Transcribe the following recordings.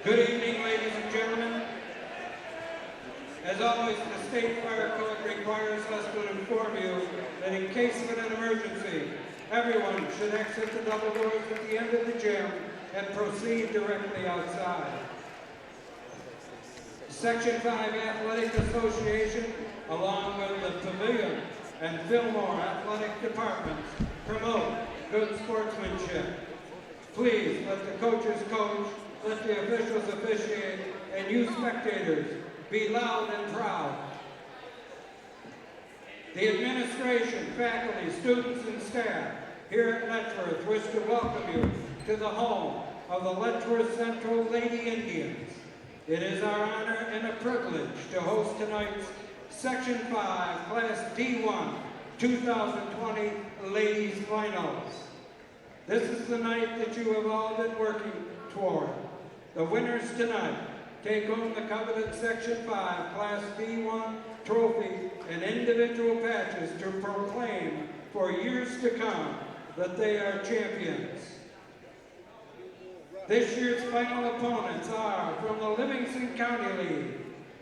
Good evening, ladies and gentlemen. As always, the State Fire Code requires us to inform you that in case of an emergency, everyone should exit the double doors at the end of the gym and proceed directly outside. Section 5 Athletic Association, along with the Pavilion and Fillmore athletic departments, promote good sportsmanship. Please let the coaches coach, let the officials officiate, and you spectators be loud and proud. The administration, faculty, students, and staff here at Letchworth wish to welcome you to the home of the Letchworth Central Lady Indians. It is our honor and a privilege to host tonight's Section 5 Class D1 2020 Ladies Finals. This is the night that you have all been working toward. The winners tonight take home the coveted Section 5 Class D1 trophy and individual patches to proclaim for years to come that they are champions. This year's final opponents are from the Livingston County League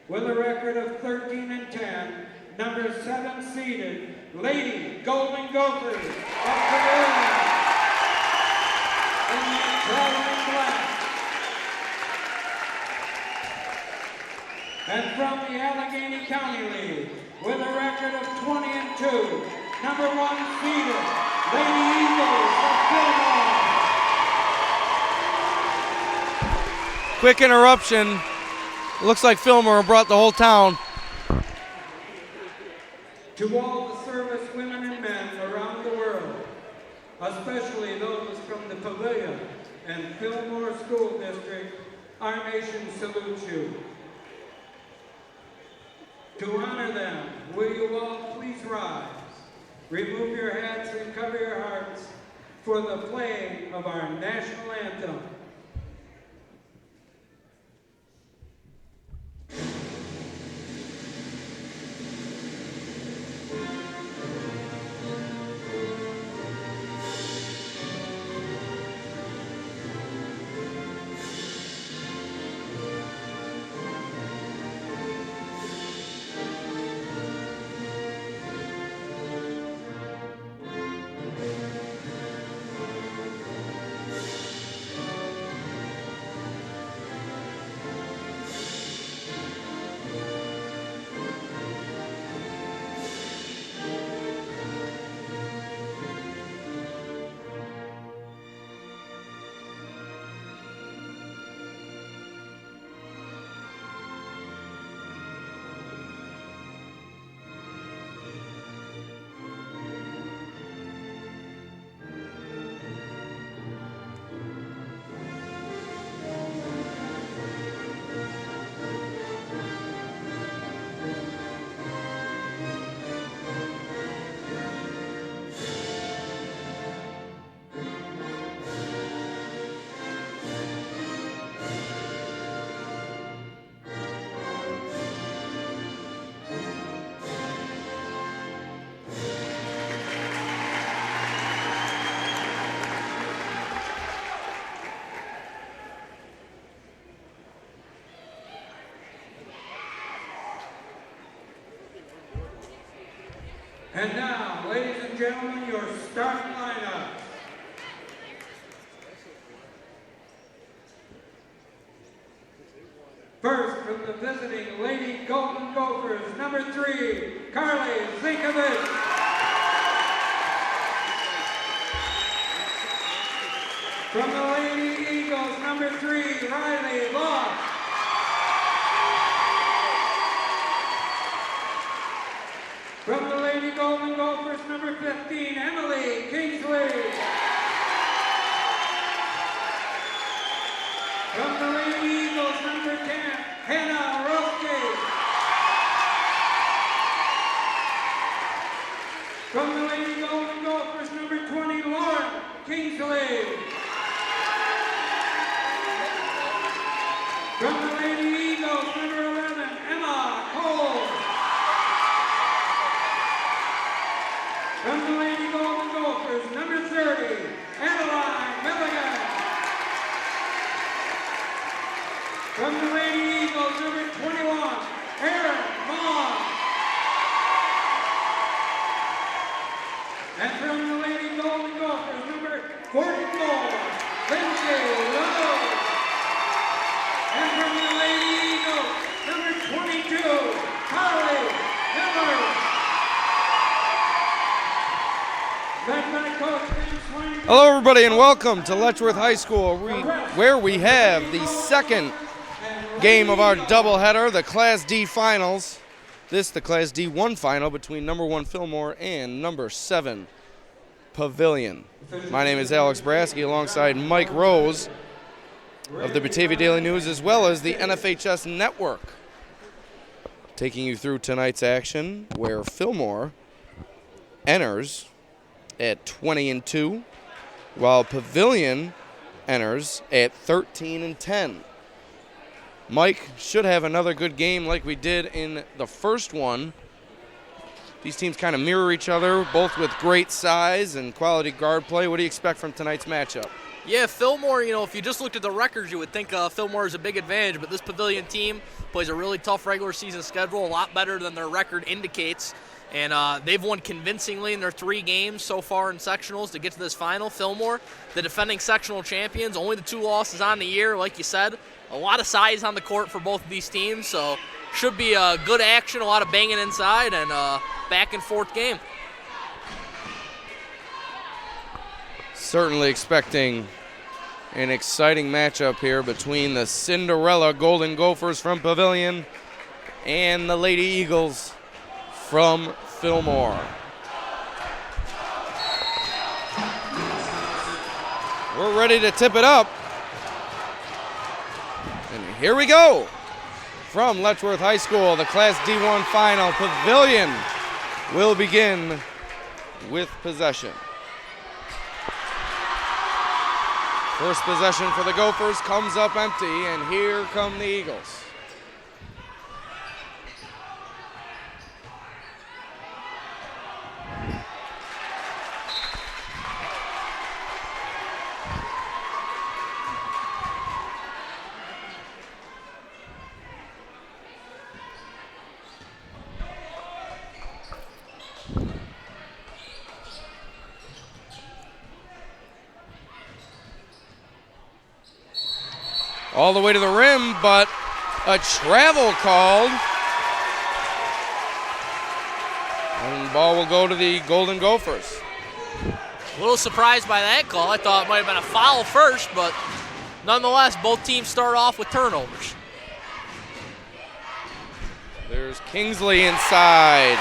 with a record of 13-10, number 7 seeded Lady Golden Gophers of Pavilion in the traveling black. And from the Allegheny County League with a record of 20-2, number 1 seeded Lady Eagles of Fillmore. Quick interruption. Looks like Fillmore brought the whole town. To all the service women and men around the world, especially those from the Pavilion and Fillmore School District, our nation salutes you. To honor them, will you all please rise, remove your hats and cover your hearts for the playing of our national anthem. And now, ladies and gentlemen, your starting lineup. First, from the visiting Lady Golden Gophers, number 3, Carly Zinkovich. From the Lady Eagles, number 3, Riley Loft. From the Lady Golden Gophers, number 15, Emily Kingsley. From the Lady Eagles, number 10, Hannah Roski. From the Lady Golden Gophers, number 20, Lauren Kingsley. From the Lady Eagles, number 11, Emma Cole. From the Lady Golden Gophers, number 30, Adeline Milligan. From the Lady Eagles, number 21, Aaron Vaughn. And from the Lady Golden Gophers, number 44, Lindsay Lowe. And from the Lady Eagles, number 22, Holly Miller. Led by Coach Ben Swain. Hello, everybody, and welcome to Letchworth High School, where we have the second game of our doubleheader, the Class D finals. This, the Class D1 final between number 1 Fillmore and number 7 Pavilion. My name is Alex Brasky, alongside Mike Rose of the Batavia Daily News, as well as the NFHS Network, taking you through tonight's action, where Fillmore enters at 20-2, while Pavilion enters at 13-10. Mike should have another good game like we did in the first one. These teams kind of mirror each other, both with great size and quality guard play. What do you expect from tonight's matchup? Yeah, Fillmore, if you just looked at the records, you would think Fillmore is a big advantage, but this Pavilion team plays a really tough regular season schedule, a lot better than their record indicates. And they've won convincingly in their 3 games so far in sectionals to get to this final. Fillmore, the defending sectional champions, only the 2 losses on the year, like you said. A lot of size on the court for both of these teams, so should be a good action, a lot of banging inside, and back and forth game. Certainly expecting an exciting matchup here between the Cinderella Golden Gophers from Pavilion and the Lady Eagles from Fillmore. We're ready to tip it up. And here we go. From Letchworth High School, the Class D1 final, Pavilion will begin with possession. First possession for the Gophers comes up empty, and here come the Eagles. All the way to the rim, but a travel called. And the ball will go to the Golden Gophers. A little surprised by that call. I thought it might have been a foul first, but nonetheless, both teams start off with turnovers. There's Kingsley inside.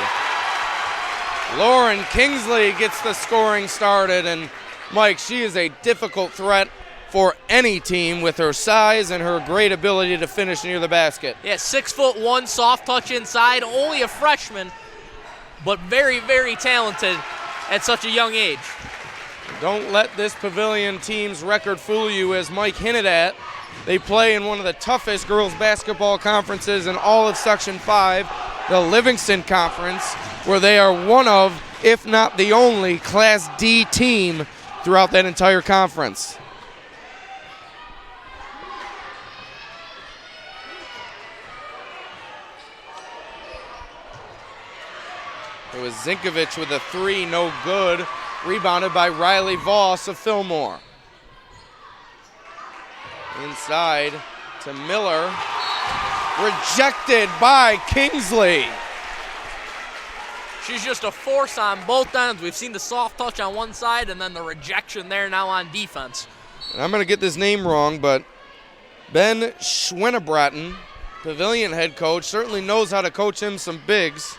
Lauren Kingsley gets the scoring started, and Mike, she is a difficult threat for any team with her size and her great ability to finish near the basket. Yeah, 6'1", soft touch inside, only a freshman, but very, very talented at such a young age. Don't let this Pavilion team's record fool you, as Mike hinted at. They play in one of the toughest girls basketball conferences in all of Section 5, the Livingston Conference, where they are one of, if not the only, Class D team throughout that entire conference. It was Zinkovich with a 3, no good. Rebounded by Riley Voss of Fillmore. Inside to Miller. Rejected by Kingsley. She's just a force on both ends. We've seen the soft touch on one side and then the rejection there now on defense. And I'm going to get this name wrong, but Ben Schwenebraten, Pavilion head coach, certainly knows how to coach him some bigs,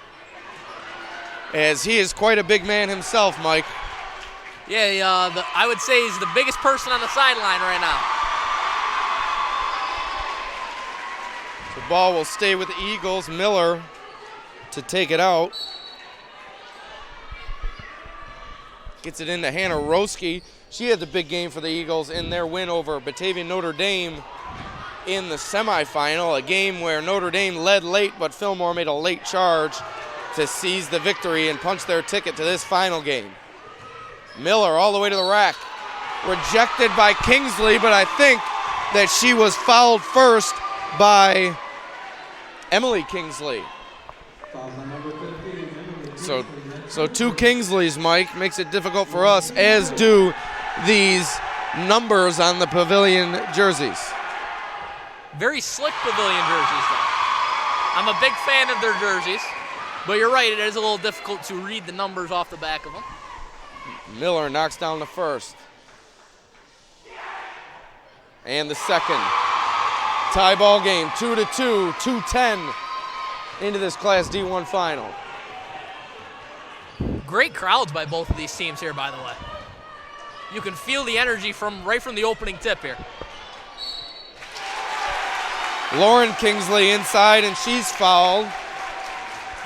as he is quite a big man himself, Mike. Yeah, I would say he's the biggest person on the sideline right now. The ball will stay with the Eagles. Miller to take it out. Gets it into Hannah Roski. She had the big game for the Eagles in their win over Batavia Notre Dame in the semifinal, a game where Notre Dame led late, but Fillmore made a late charge to seize the victory and punch their ticket to this final game. Miller all the way to the rack. Rejected by Kingsley, but I think that she was fouled first by Emily Kingsley. Foul on number 15, Emily So Kingsley. two Kingsleys, Mike, makes it difficult for us, as do these numbers on the Pavilion jerseys. Very slick Pavilion jerseys, though. I'm a big fan of their jerseys, but you're right, it is a little difficult to read the numbers off the back of them. Miller knocks down the first. And the second. Tie ball game, 2-2, 2:10 into this Class D1 final. Great crowds by both of these teams here, by the way. You can feel the energy right from the opening tip here. Lauren Kingsley inside, and she's fouled.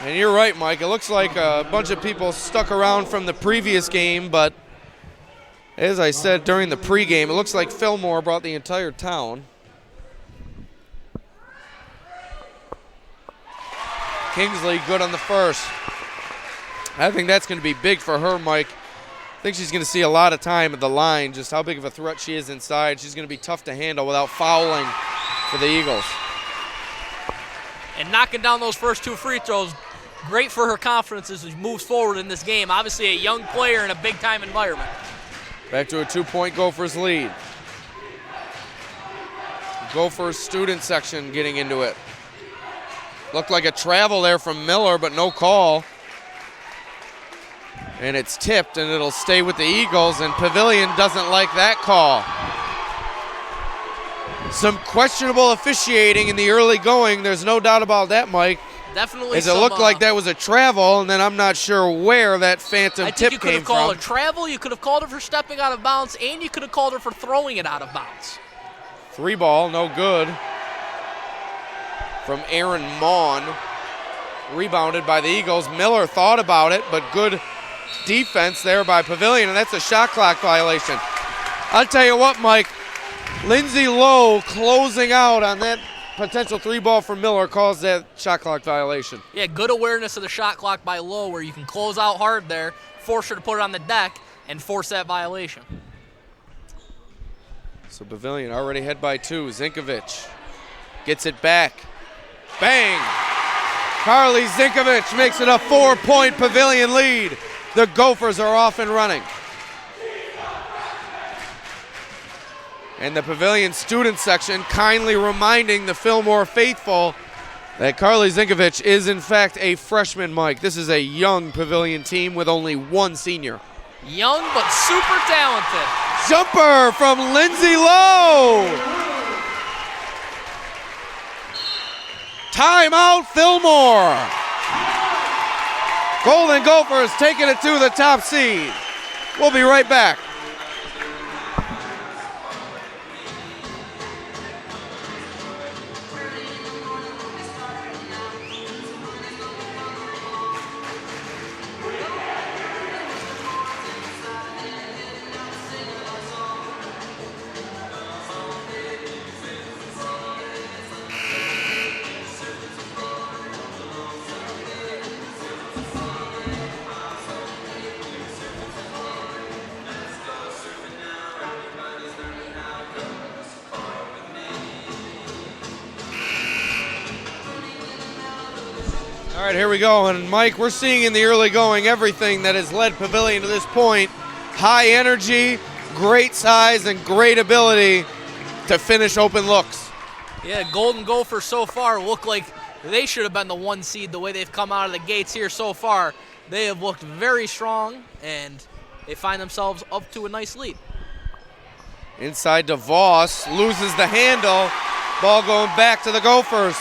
And you're right, Mike. It looks like a bunch of people stuck around from the previous game, but as I said during the pregame, it looks like Fillmore brought the entire town. Kingsley good on the first. I think that's going to be big for her, Mike. I think she's going to see a lot of time at the line, just how big of a threat she is inside. She's going to be tough to handle without fouling for the Eagles. And knocking down those first two free throws, great for her confidence as she moves forward in this game. Obviously a young player in a big-time environment. Back to a 2-point Gophers lead. Gophers student section getting into it. Looked like a travel there from Miller, but no call. And it's tipped, and it'll stay with the Eagles, and Pavilion doesn't like that call. Some questionable officiating in the early going. There's no doubt about that, Mike. Definitely. As it looked like that was a travel, and then I'm not sure where that phantom tip came from. I think you could have called a travel, you could have called her for stepping out of bounds, and you could have called her for throwing it out of bounds. 3 ball, no good. From Aaron Maughan. Rebounded by the Eagles. Miller thought about it, but good defense there by Pavilion, and that's a shot clock violation. I'll tell you what, Mike. Lindsay Lowe closing out on that potential 3 ball from Miller caused that shot clock violation. Yeah, good awareness of the shot clock by Lowe where you can close out hard there, force her to put it on the deck, and force that violation. So Pavilion already ahead by 2. Zinkovich gets it back. Bang! Carly Zinkovich makes it a 4-point Pavilion lead. The Gophers are off and running. And the Pavilion student section kindly reminding the Fillmore faithful that Carly Zinkovich is in fact a freshman, Mike. This is a young Pavilion team with only 1 senior. Young but super talented. Jumper from Lindsay Lowe. Timeout, Fillmore. Golden Gophers taking it to the top seed. We'll be right back. All right, here we go. And Mike, we're seeing in the early going everything that has led Pavilion to this point. High energy, great size, and great ability to finish open looks. Yeah, Golden Gophers so far look like they should have been the 1 seed the way they've come out of the gates here so far. They have looked very strong, and they find themselves up to a nice lead. Inside DeVos, loses the handle. Ball going back to the Gophers.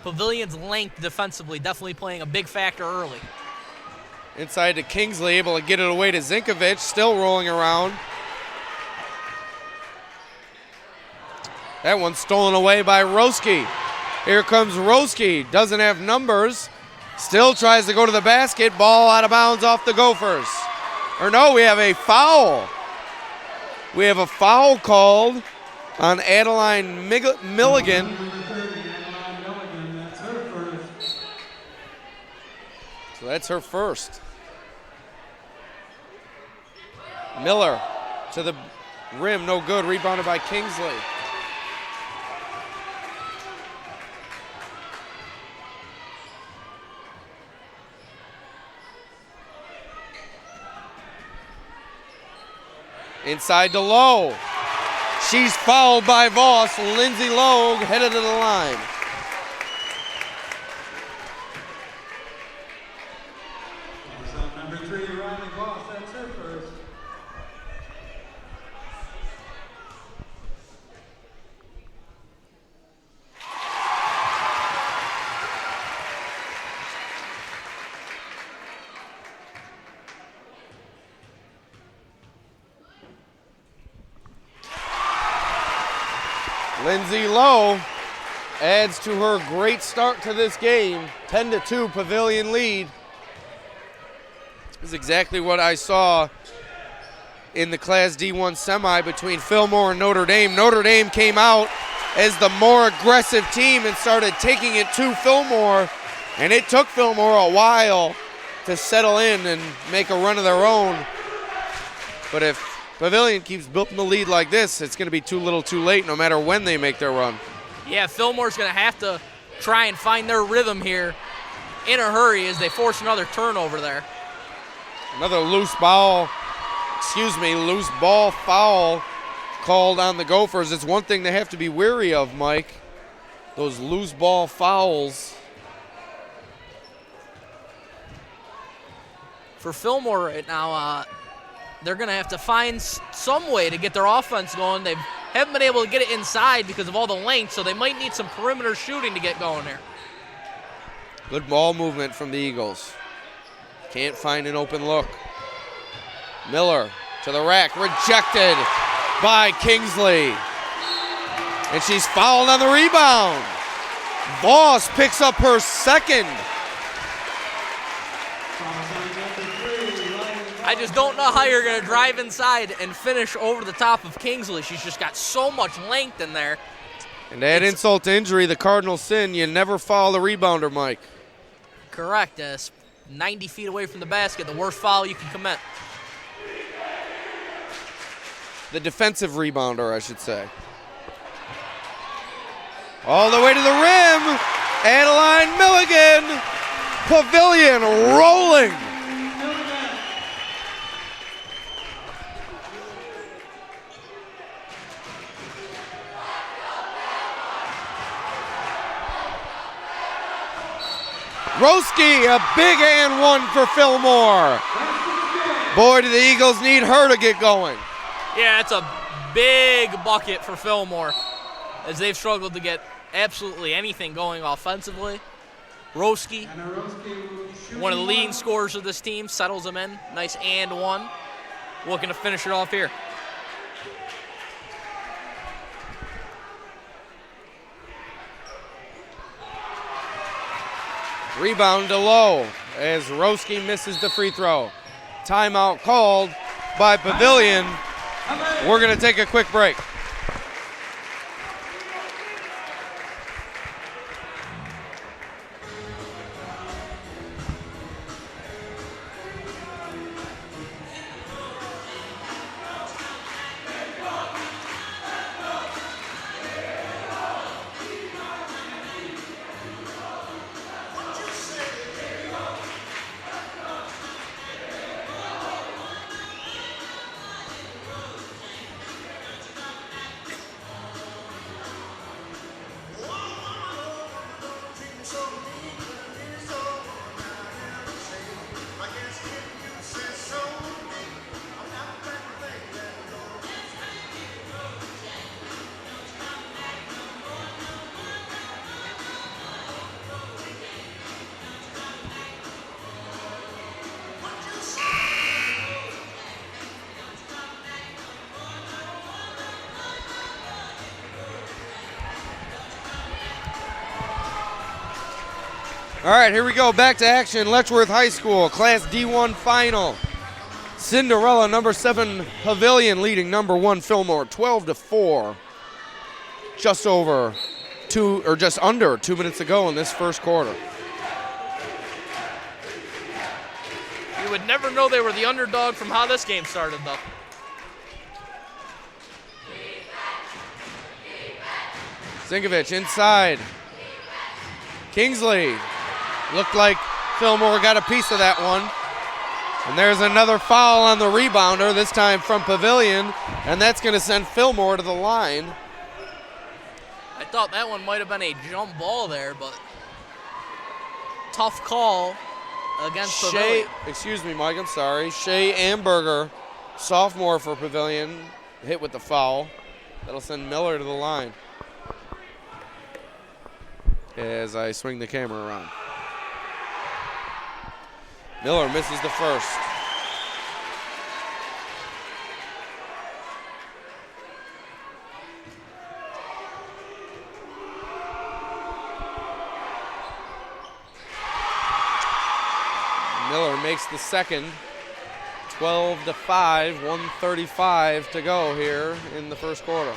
Pavilion's length defensively definitely playing a big factor early. Inside to Kingsley, able to get it away to Zinkovich, still rolling around. That one's stolen away by Roski. Here comes Roski, doesn't have numbers, still tries to go to the basket, ball out of bounds off the Gophers. Or no, we have a foul. We have a foul called on Adeline Milligan. So that's her first. Miller to the rim, no good. Rebounded by Kingsley. Inside to Lowe. She's fouled by Voss. Lindsay Lowe headed to the line. So number 3, Riley Voss, that's her first. Lindsay Lowe adds to her great start to this game. 10-2 Pavilion lead. This is exactly what I saw in the Class D1 semi between Fillmore and Notre Dame. Notre Dame came out as the more aggressive team and started taking it to Fillmore, and it took Fillmore a while to settle in and make a run of their own. But if Pavilion keeps building the lead like this, it's going to be too little too late no matter when they make their run. Yeah, Fillmore's going to have to try and find their rhythm here in a hurry as they force another turnover there. Another loose ball foul called on the Gophers. It's one thing they have to be wary of, Mike. Those loose ball fouls. For Fillmore right now, they're going to have to find some way to get their offense going. They haven't been able to get it inside because of all the length, so they might need some perimeter shooting to get going there. Good ball movement from the Eagles. Can't find an open look. Miller to the rack, rejected by Kingsley. And she's fouled on the rebound. Voss picks up her second. I just don't know how you're going to drive inside and finish over the top of Kingsley. She's just got so much length in there. And add insult to injury, the Cardinal sin, you never foul the rebounder, Mike. Correct. 90 feet away from the basket, the worst foul you can commit. The defensive rebounder, I should say. All the way to the rim. Adeline Milligan. Pavilion rolling. Roski, a big and one for Fillmore. Boy, do the Eagles need her to get going. Yeah, it's a big bucket for Fillmore as they've struggled to get absolutely anything going offensively. Roski, one of the leading scorers of this team, settles them in. Nice and one. Looking to finish it off here. Rebound to Lowe as Roski misses the free throw. Timeout called by Pavilion. We're going to take a quick break. All right, here we go. Back to action. Letchworth High School, Class D1 final. Cinderella, number 7, Pavilion, leading number 1, Fillmore, 12-4. Just under 2 minutes ago in this first quarter. You would never know they were the underdog from how this game started, though. Zinkovich inside. Kingsley. Looked like Fillmore got a piece of that one. And there's another foul on the rebounder, this time from Pavilion, and that's going to send Fillmore to the line. I thought that one might have been a jump ball there, but tough call against Pavilion. Excuse me, Mike, I'm sorry. Shea Amberger, sophomore for Pavilion, hit with the foul. That'll send Miller to the line as I swing the camera around. Miller misses the first. Miller makes the second. 12-5, 1:35 to go here in the first quarter.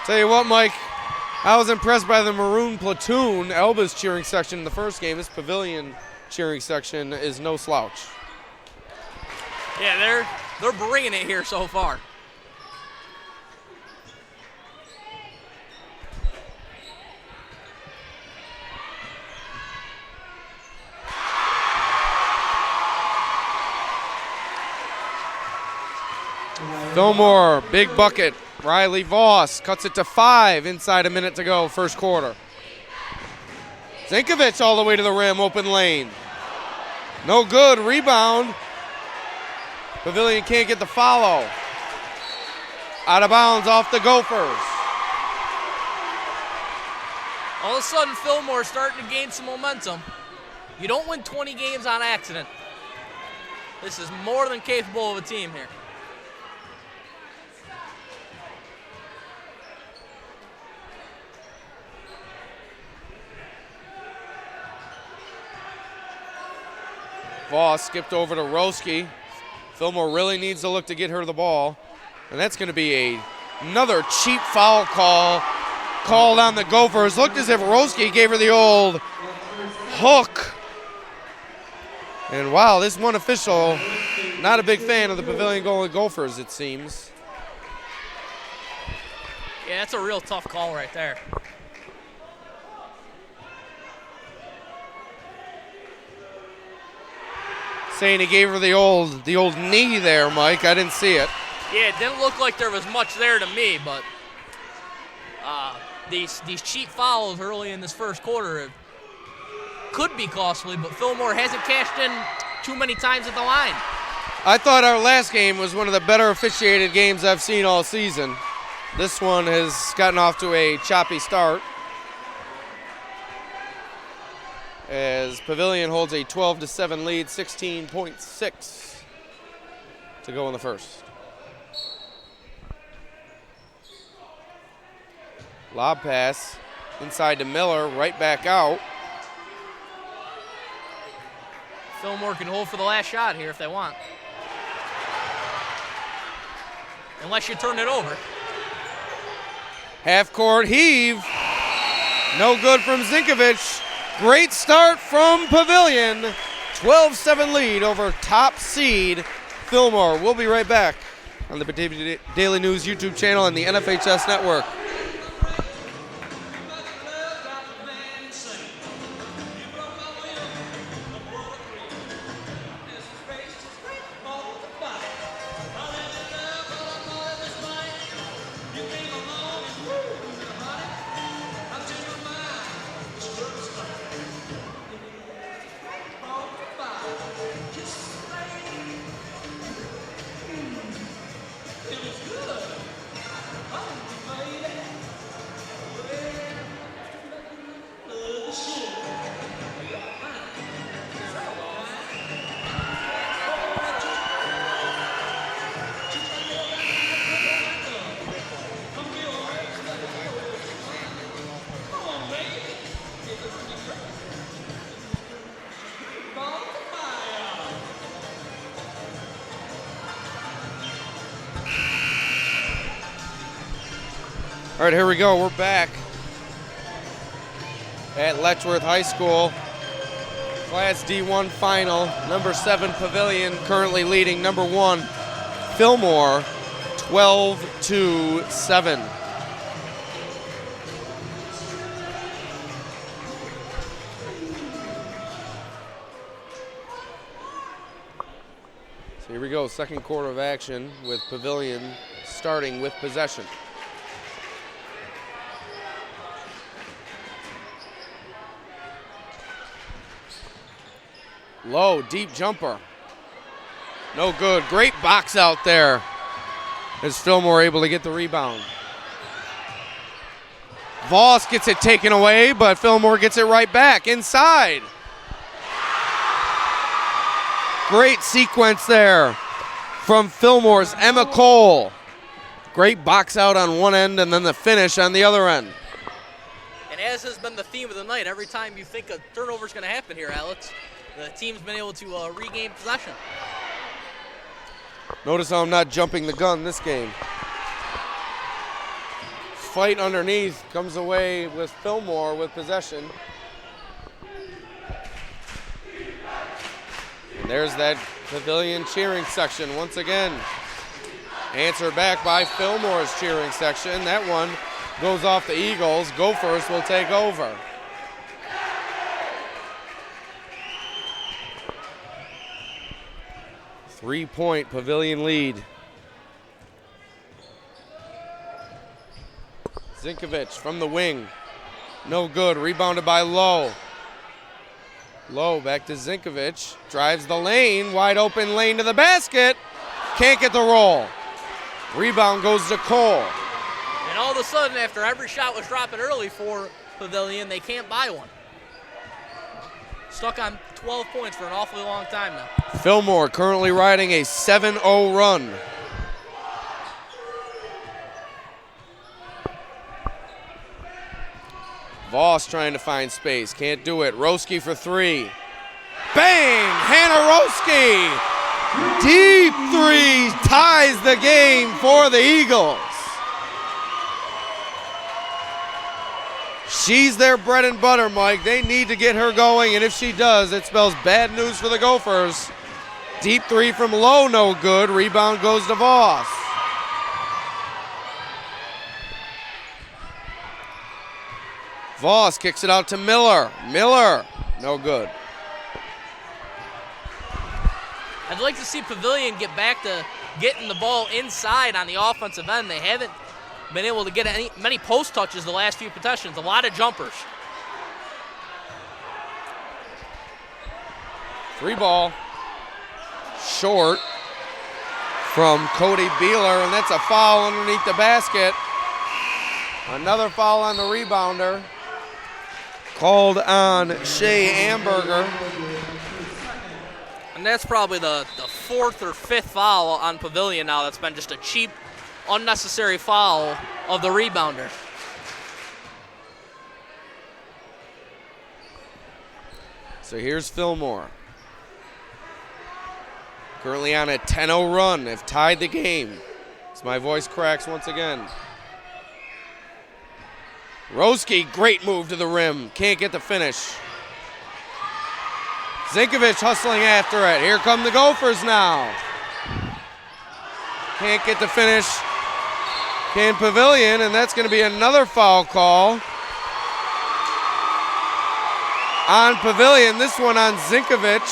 Tell you what, Mike, I was impressed by the Maroon Platoon, Elba's cheering section in the first game. This Pavilion cheering section is no slouch. Yeah, they're bringing it here so far. Fillmore, big bucket. Riley Voss cuts it to 5 inside a minute to go, first quarter. Zinkovich all the way to the rim, open lane. No good, rebound. Pavilion can't get the follow. Out of bounds off the Gophers. All of a sudden, Fillmore's starting to gain some momentum. You don't win 20 games on accident. This is more than capable of a team here. Voss skipped over to Roski. Fillmore really needs to look to get her the ball. And that's going to be another cheap foul called on the Gophers. Looked as if Roski gave her the old hook. And wow, this one official, not a big fan of the Pavilion Golden Gophers, it seems. Yeah, that's a real tough call right there. Saying he gave her the old knee there, Mike. I didn't see it. Yeah, it didn't look like there was much there to me, but these cheap fouls early in this first quarter could be costly, but Fillmore hasn't cashed in too many times at the line. I thought our last game was one of the better officiated games I've seen all season. This one has gotten off to a choppy start, as Pavilion holds a 12-7 lead, 16.6 to go in the first. Lob pass inside to Miller, right back out. Fillmore can hold for the last shot here if they want. Unless you turn it over. Half court heave. No good from Zinkovich. Great start from Pavilion. 12-7 lead over top seed Fillmore. We'll be right back on the Batavia Daily News YouTube channel and the NFHS Network. All right, here we go. We're back at Letchworth High School. Class D1 final. Number 7 Pavilion currently leading number 1 Fillmore 12-7. So here we go, second quarter of action with Pavilion starting with possession. Low, deep jumper. No good. Great box out there. As Fillmore able to get the rebound. Voss gets it taken away, but Fillmore gets it right back inside. Great sequence there from Fillmore's Emma Cole. Great box out on one end and then the finish on the other end. And as has been the theme of the night, every time you think a turnover is going to happen here, Alex, the team's been able to regain possession. Notice how I'm not jumping the gun this game. Fight underneath comes away with Fillmore with possession. And there's that Pavilion cheering section once again. Answered back by Fillmore's cheering section. That one goes off the Eagles. Gophers will take over. Three-point Pavilion lead. Zinkovic from the wing. No good. Rebounded by Lowe. Lowe back to Zinkovic. Drives the lane. Wide open lane to the basket. Can't get the roll. Rebound goes to Cole. And all of a sudden, after every shot was dropping early for Pavilion, they can't buy one. Stuck on 12 points for an awfully long time now. Fillmore currently riding a 7-0 run. Voss trying to find space. Can't do it. Roski for three. Bang! Hannah Roski! Deep three ties the game for the Eagles. She's their bread and butter, Mike. They need to get her going, and if she does, it spells bad news for the Gophers. Deep three from Lowe, no good. Rebound goes to Voss. Voss kicks it out to Miller. Miller, no good. I'd like to see Pavilion get back to getting the ball inside on the offensive end. They haven't been able to get many post touches the last few possessions. A lot of jumpers. Three ball. Short from Cody Beeler, and that's a foul underneath the basket. Another foul on the rebounder. Called on Shea Amberger. And that's probably the fourth or fifth foul on Pavilion now. That's been just a cheap, unnecessary foul of the rebounder. So here's Fillmore. Currently on a 10-0 run. They've tied the game. As my voice cracks once again. Roski, great move to the rim. Can't get the finish. Zinkovic hustling after it. Here come the Gophers now. Can't get the finish. Can Pavilion, and that's going to be another foul call on Pavilion. This one on Zinkovic.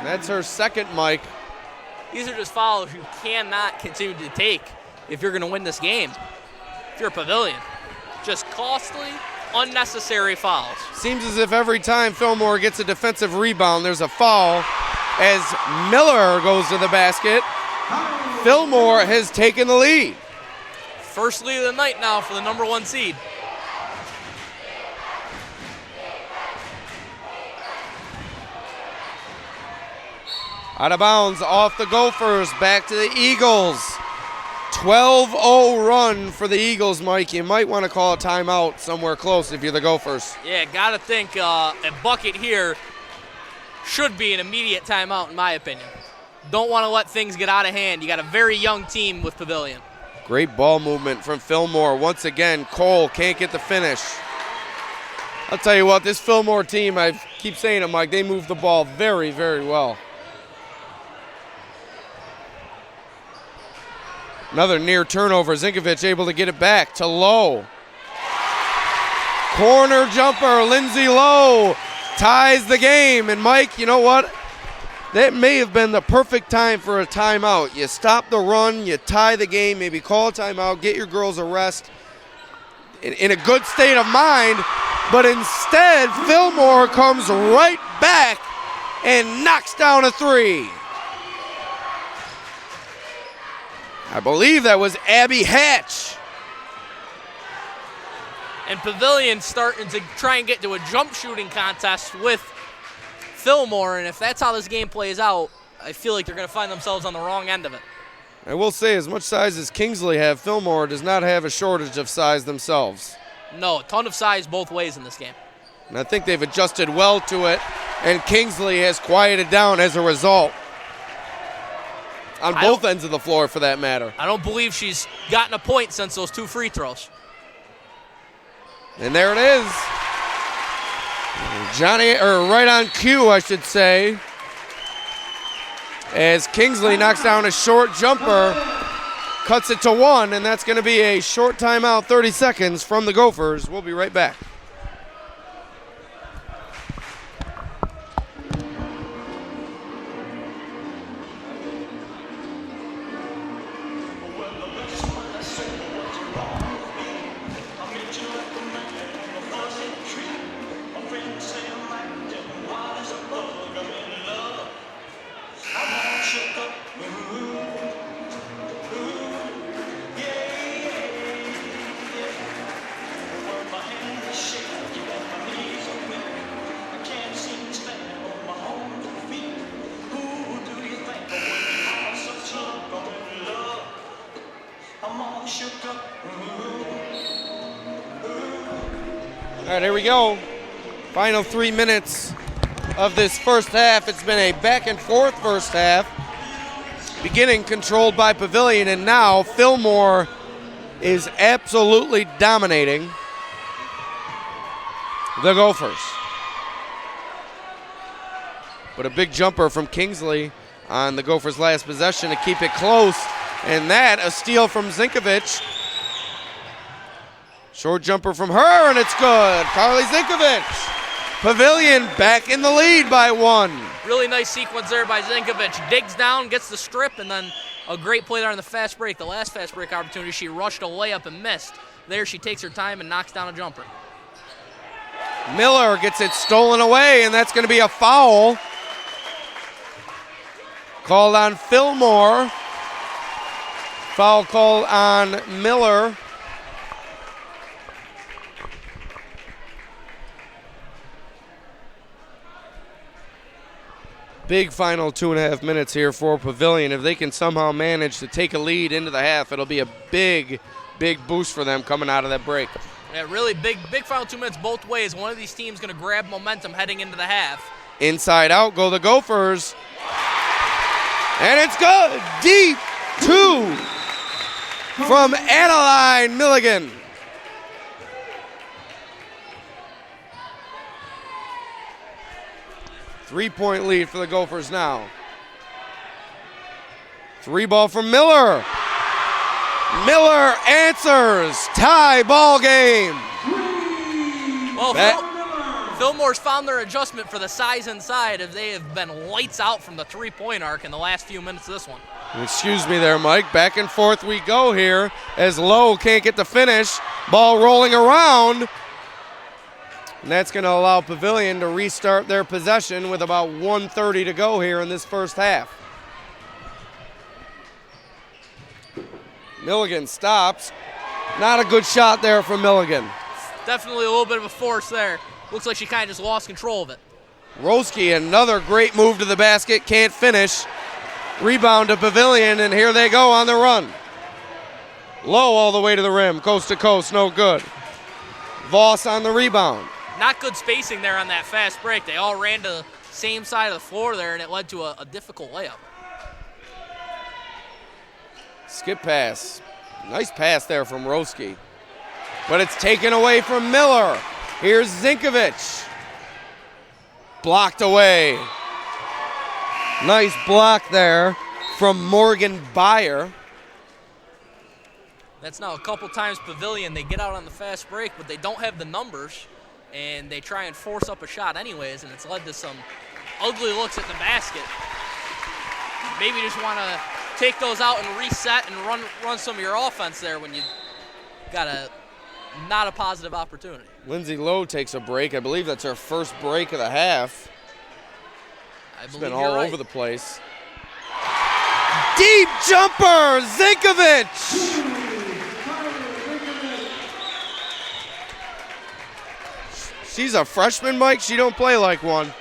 That's her second, Mike. These are just fouls you cannot continue to take if you're going to win this game. If you're a Pavilion. Just costly, unnecessary fouls. Seems as if every time Fillmore gets a defensive rebound, there's a foul as Miller goes to the basket. Fillmore has taken the lead. First lead of the night now for the number 1 seed. Out of bounds, off the Gophers, back to the Eagles. 12-0 run for the Eagles, Mike. You might want to call a timeout somewhere close if you're the Gophers. Yeah, got to think a bucket here should be an immediate timeout in my opinion. don't want to let things get out of hand. You got a very young team with Pavilion. Great ball movement from Fillmore. Once again, Cole can't get the finish. I'll tell you what, this Fillmore team, I keep saying it, Mike, they move the ball very, very well. Another near turnover. Zinkovic able to get it back to Lowe. Corner jumper, Lindsay Lowe ties the game. And Mike, you know what? That may have been the perfect time for a timeout. You stop the run, you tie the game, maybe call a timeout, get your girls a rest in a good state of mind. But instead, Fillmore comes right back and knocks down a three. I believe that was Abby Hatch. And Pavilion starting to try and get to a jump shooting contest with Fillmore, and if that's how this game plays out, I feel like they're going to find themselves on the wrong end of it. I will say, as much size as Kingsley have, Fillmore does not have a shortage of size themselves. No, a ton of size both ways in this game. And I think they've adjusted well to it, and Kingsley has quieted down as a result. On both ends of the floor, for that matter. I don't believe she's gotten a point since those 2 free throws. And there it is. Johnny, or right on cue, I should say, as Kingsley knocks down a short jumper, cuts it to 1, and that's going to be a short timeout, 30 seconds from the Gophers. We'll be right back. All right, here we go. Final 3 minutes of this first half. It's been a back and forth first half. Beginning controlled by Pavilion, and now Fillmore is absolutely dominating the Gophers. But a big jumper from Kingsley on the Gophers' last possession to keep it close. And that, a steal from Zinkovic. Short jumper from her, and it's good. Carly Zinkovic. Pavilion back in the lead by 1. Really nice sequence there by Zinkovic. Digs down, gets the strip, and then a great play there on the fast break. The last fast break opportunity, she rushed a layup and missed. There she takes her time and knocks down a jumper. Miller gets it stolen away, and that's going to be a foul. Called on Fillmore. Foul called on Miller. Big final 2.5 minutes here for Pavilion. If they can somehow manage to take a lead into the half, it'll be a big, big boost for them coming out of that break. Yeah, really big final 2 minutes both ways. One of these teams going to grab momentum heading into the half. Inside out go the Gophers. And it's good. Deep 2 from Adeline Milligan. Three-point lead for the Gophers now. 3 ball from Miller. Miller answers. Tie ball game. Well, Fillmore's found their adjustment for the size inside as they have been lights out from the 3-point arc in the last few minutes of this one. Excuse me there, Mike. Back and forth we go here as Lowe can't get the finish. Ball rolling around. And that's going to allow Pavilion to restart their possession with about 1:30 to go here in this first half. Milligan stops. Not a good shot there from Milligan. Definitely a little bit of a force there. Looks like she kind of just lost control of it. Roski, another great move to the basket, can't finish. Rebound to Pavilion, and here they go on the run. Low all the way to the rim, coast to coast, no good. Voss on the rebound. Not good spacing there on that fast break. They all ran to the same side of the floor there, and it led to a difficult layup. Skip pass. Nice pass there from Roski. But it's taken away from Miller. Here's Zinkovich. Blocked away. Nice block there from Morgan Byer. That's now a couple times Pavilion. They get out on the fast break, but they don't have the numbers, and they try and force up a shot anyways, and it's led to some ugly looks at the basket. Maybe just want to take those out and reset and run some of your offense there when you got not a positive opportunity. Lindsay Lowe takes a break. I believe that's her first break of the half. She's been all over the place. Deep jumper, Zinkovich! She's a freshman, Mike. She don't play like one.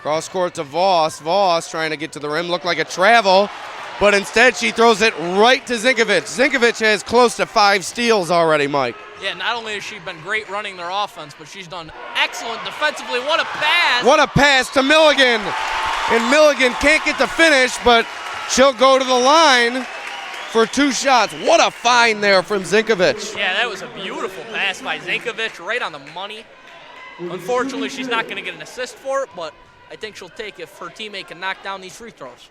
Cross court to Voss. Voss trying to get to the rim. Looked like a travel, but instead she throws it right to Zinkovich. Zinkovich has close to 5 steals already, Mike. Yeah, not only has she been great running their offense, but she's done excellent defensively. What a pass! What a pass to Milligan. And Milligan can't get the finish, but she'll go to the line for 2 shots. What a find there from Zinkovich. Yeah, that was a beautiful pass by Zinkovich, right on the money. Unfortunately, she's not going to get an assist for it, but I think she'll take if her teammate can knock down these free throws.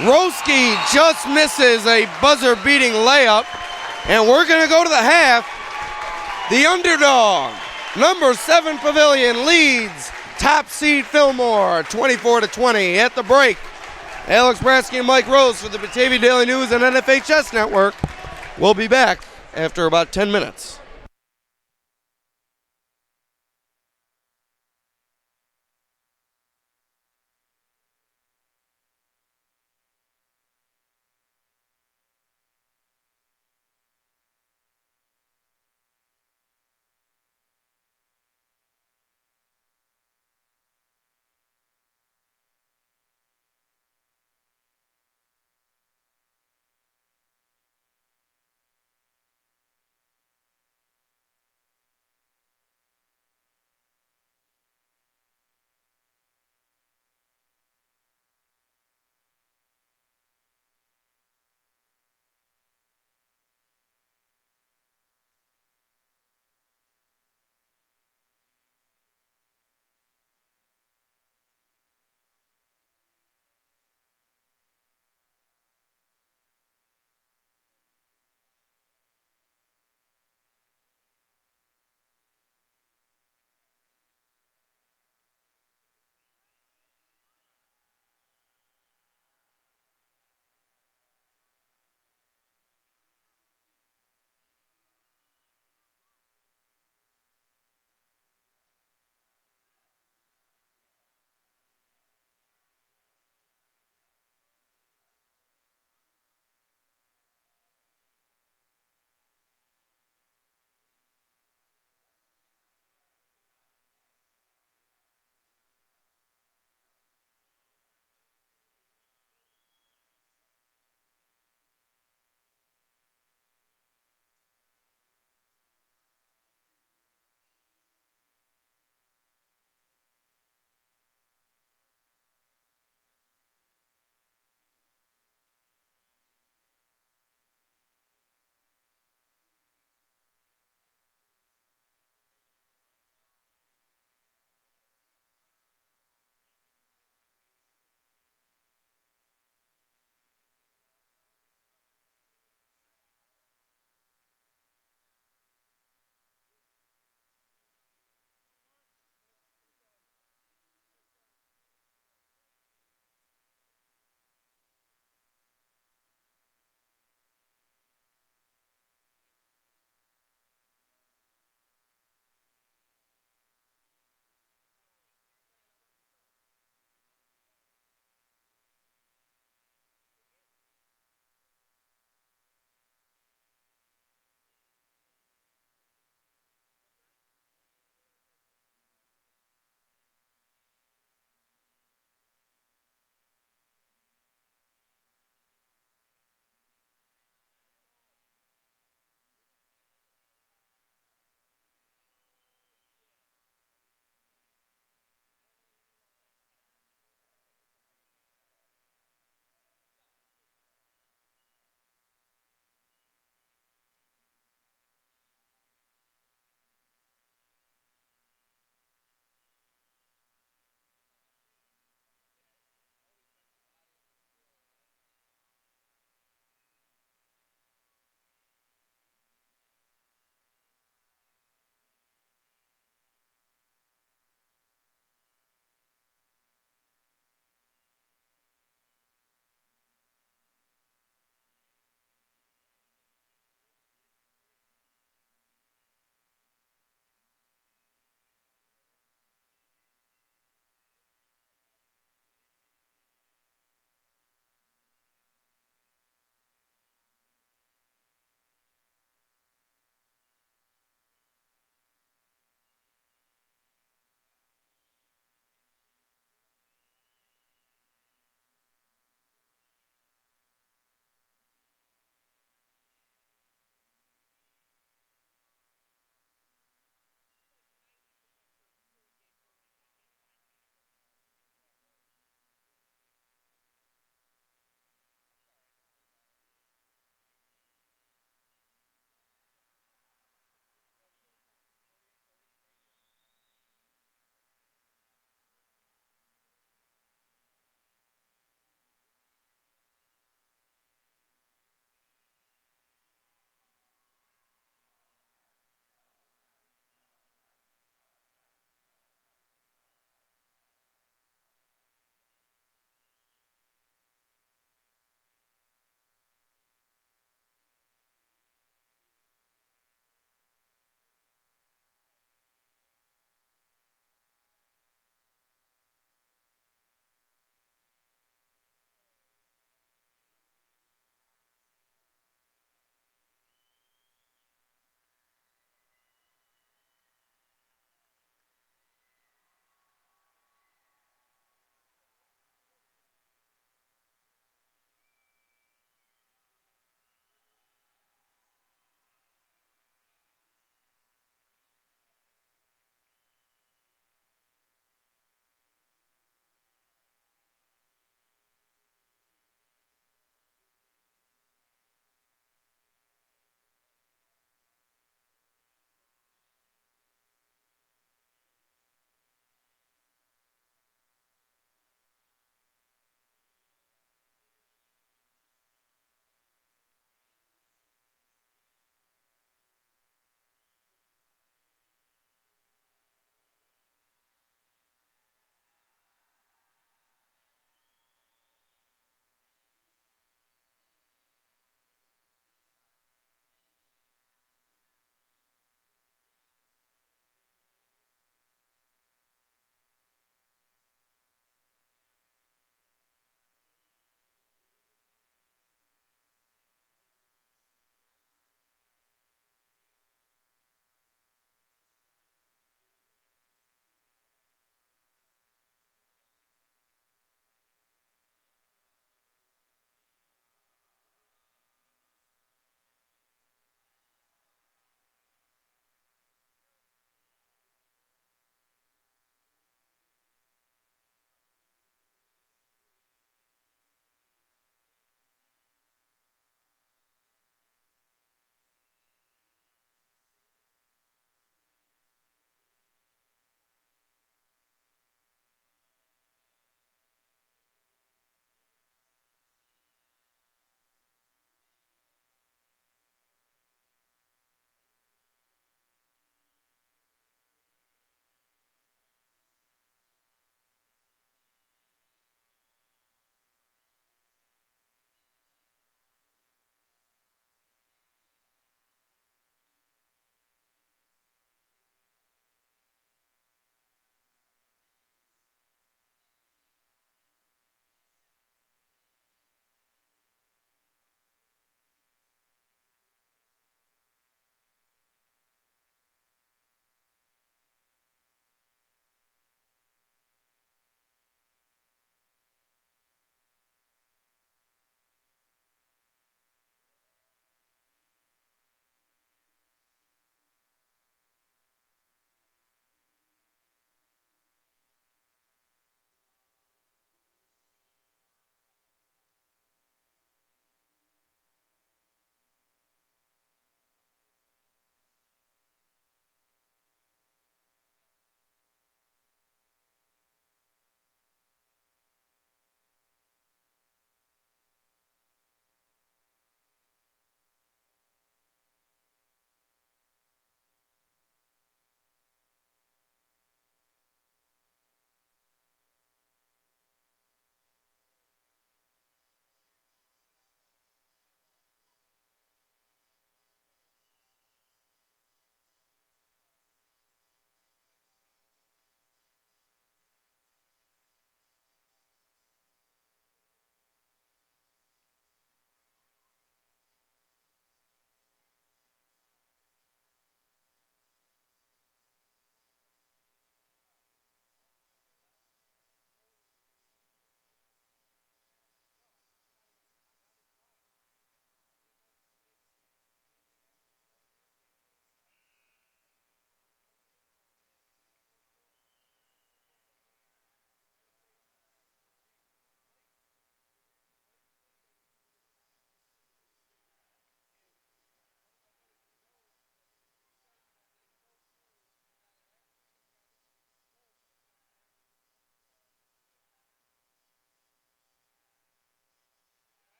Roski just misses a buzzer-beating layup, and we're going to go to the half. The underdog, number 7 Pavilion, leads top seed Fillmore 24-20 at the break. Alex Bransky and Mike Rose for the Batavia Daily News and NFHS Network. We'll be back after about 10 minutes.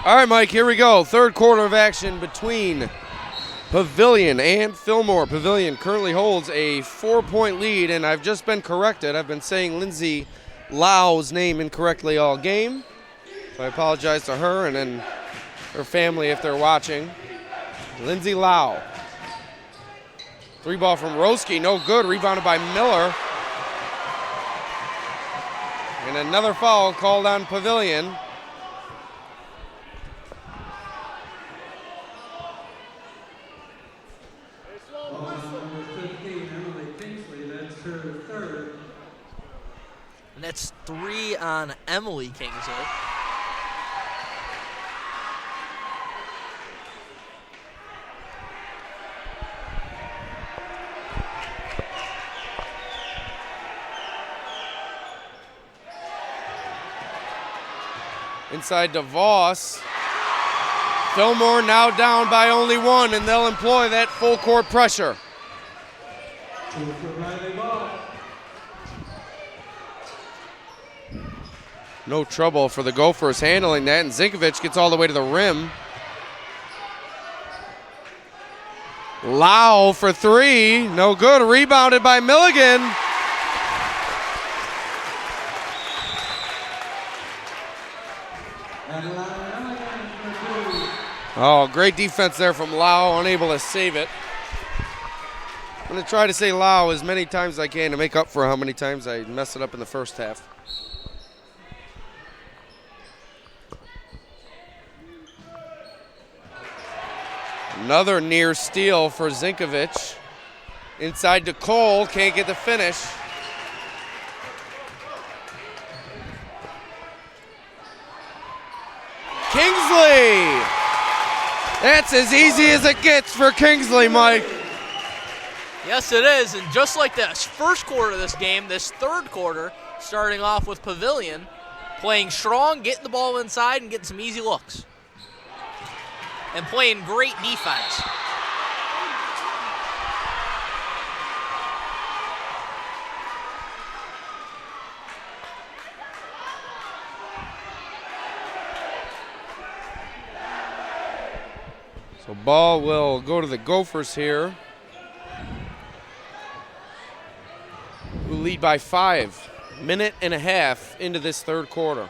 All right, Mike, here we go. Third quarter of action between Pavilion and Fillmore. Pavilion currently holds a 4-point lead, and I've just been corrected. I've been saying Lindsay Lau's name incorrectly all game. So I apologize to her and then her family if they're watching. Lindsay Lau. 3-ball from Roski, no good. Rebounded by Miller. And another foul called on Pavilion. And that's 3 on Emily Kingsley. Inside DeVos. Fillmore now down by only 1, and they'll employ that full court pressure. No trouble for the Gophers handling that, and Zinkovic gets all the way to the rim. Lau for 3, no good. Rebounded by Milligan. Oh, great defense there from Lau, unable to save it. I'm going to try to say Lau as many times as I can to make up for how many times I messed it up in the first half. Another near steal for Zinkovic. Inside to Cole, can't get the finish. Kingsley! That's as easy as it gets for Kingsley, Mike. Yes, it is, and just like the first quarter of this game, this third quarter, starting off with Pavilion, playing strong, getting the ball inside, and getting some easy looks. And playing great defense. So ball will go to the Gophers here, who lead by 5. Minute and a half into this third quarter.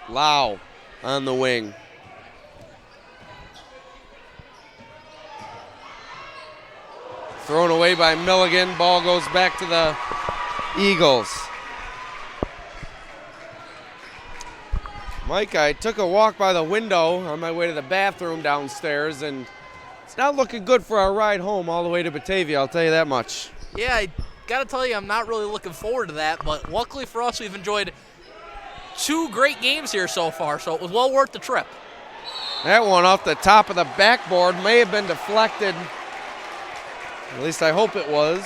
Lau on the wing. Thrown away by Milligan. Ball goes back to the Eagles. Mike, I took a walk by the window on my way to the bathroom downstairs, and it's not looking good for our ride home all the way to Batavia, I'll tell you that much. Yeah, I gotta tell you, I'm not really looking forward to that, but luckily for us, we've enjoyed 2 great games here so far, so it was well worth the trip. That one off the top of the backboard may have been deflected. At least I hope it was,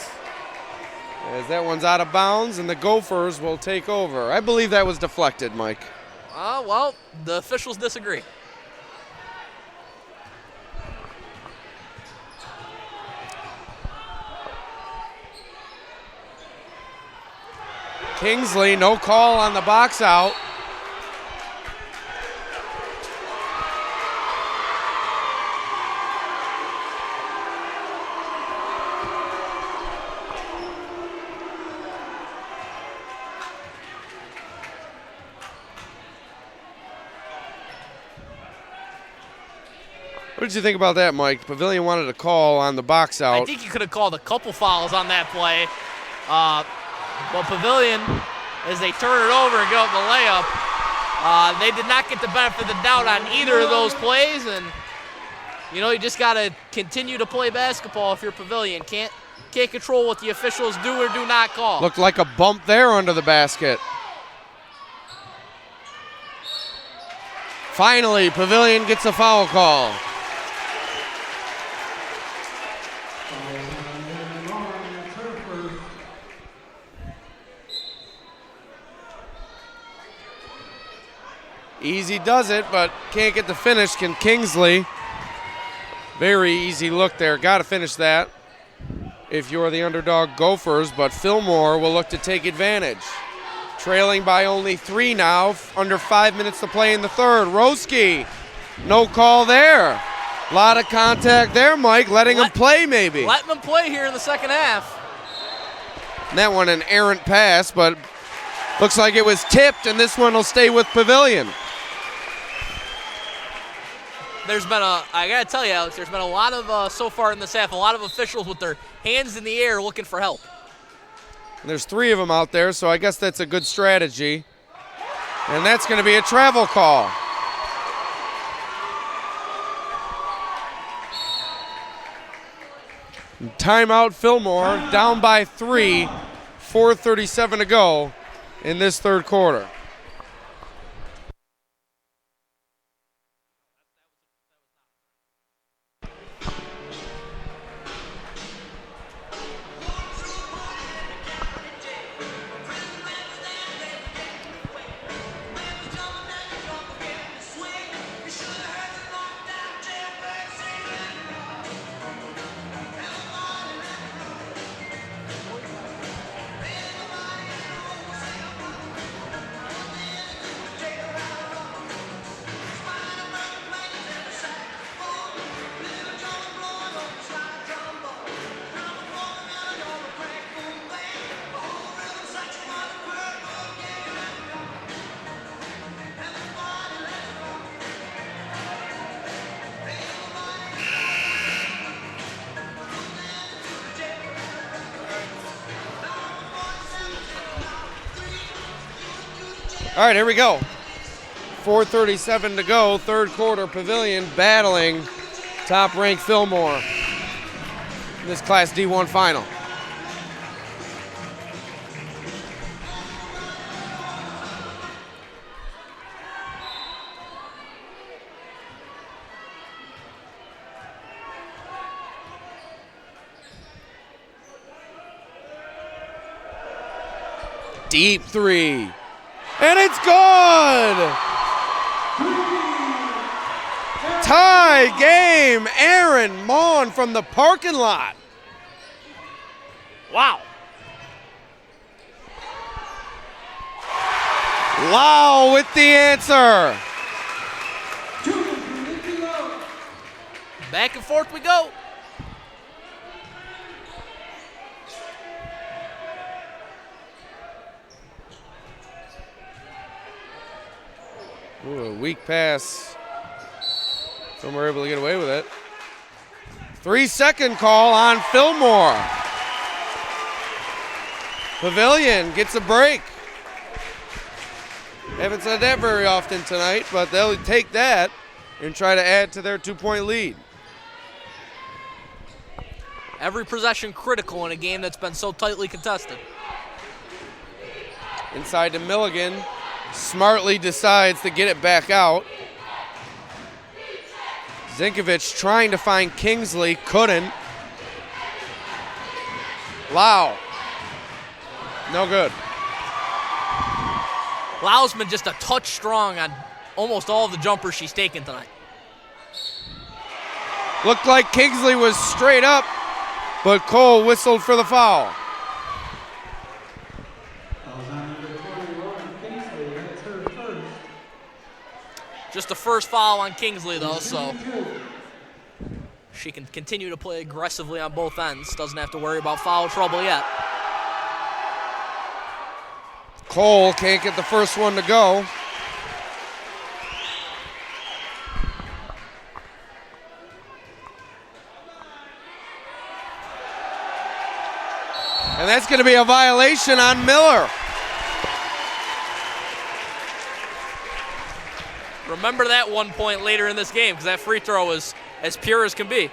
as that one's out of bounds and the Gophers will take over. I believe that was deflected, Mike. Well, the officials disagree. Kingsley, no call on the box out. What did you think about that, Mike? Pavilion wanted a call on the box out. I think you could have called a couple fouls on that play. But Pavilion, as they turn it over and go up the layup, they did not get the benefit of the doubt on either of those plays. And, you know, you just got to continue to play basketball if you're Pavilion. Can't control what the officials do or do not call. Looked like a bump there under the basket. Finally, Pavilion gets a foul call. Easy does it, but can't get the finish. Can Kingsley? Very easy look there. Got to finish that if you're the underdog Gophers, but Fillmore will look to take advantage. Trailing by only 3 now, under 5 minutes to play in the third. Roski, no call there. A lot of contact there, Mike, letting him play maybe. Letting him play here in the second half. And that one an errant pass, but looks like it was tipped, and this one will stay with Pavilion. I gotta tell you, Alex, there's been a lot of, so far in this half, a lot of officials with their hands in the air looking for help. And there's 3 of them out there, so I guess that's a good strategy. And that's going to be a travel call. Timeout Fillmore, down by 3, 4:37 to go in this third quarter. All right, here we go. 4:37 to go, third quarter. Pavilion battling top-ranked Fillmore in this Class D1 final. Deep 3. And it's good! Tie game, Aaron Maughan from the parking lot. Wow. Lau with the answer. Back and forth we go. Ooh, a weak pass. Fillmore able to get away with it. 3-second call on Fillmore. Pavilion gets a break. Haven't said that very often tonight, but they'll take that and try to add to their 2-point lead. Every possession critical in a game that's been so tightly contested. Inside to Milligan. Smartly decides to get it back out. Zinkovich trying to find Kingsley, couldn't. Lau. No good. Lau's been just a touch strong on almost all of the jumpers she's taken tonight. Looked like Kingsley was straight up, but Cole whistled for the foul. Just the first foul on Kingsley, though, so she can continue to play aggressively on both ends. Doesn't have to worry about foul trouble yet. Cole can't get the first one to go. And that's going to be a violation on Miller. Remember that 1 point later in this game, because that free throw is as pure as can be.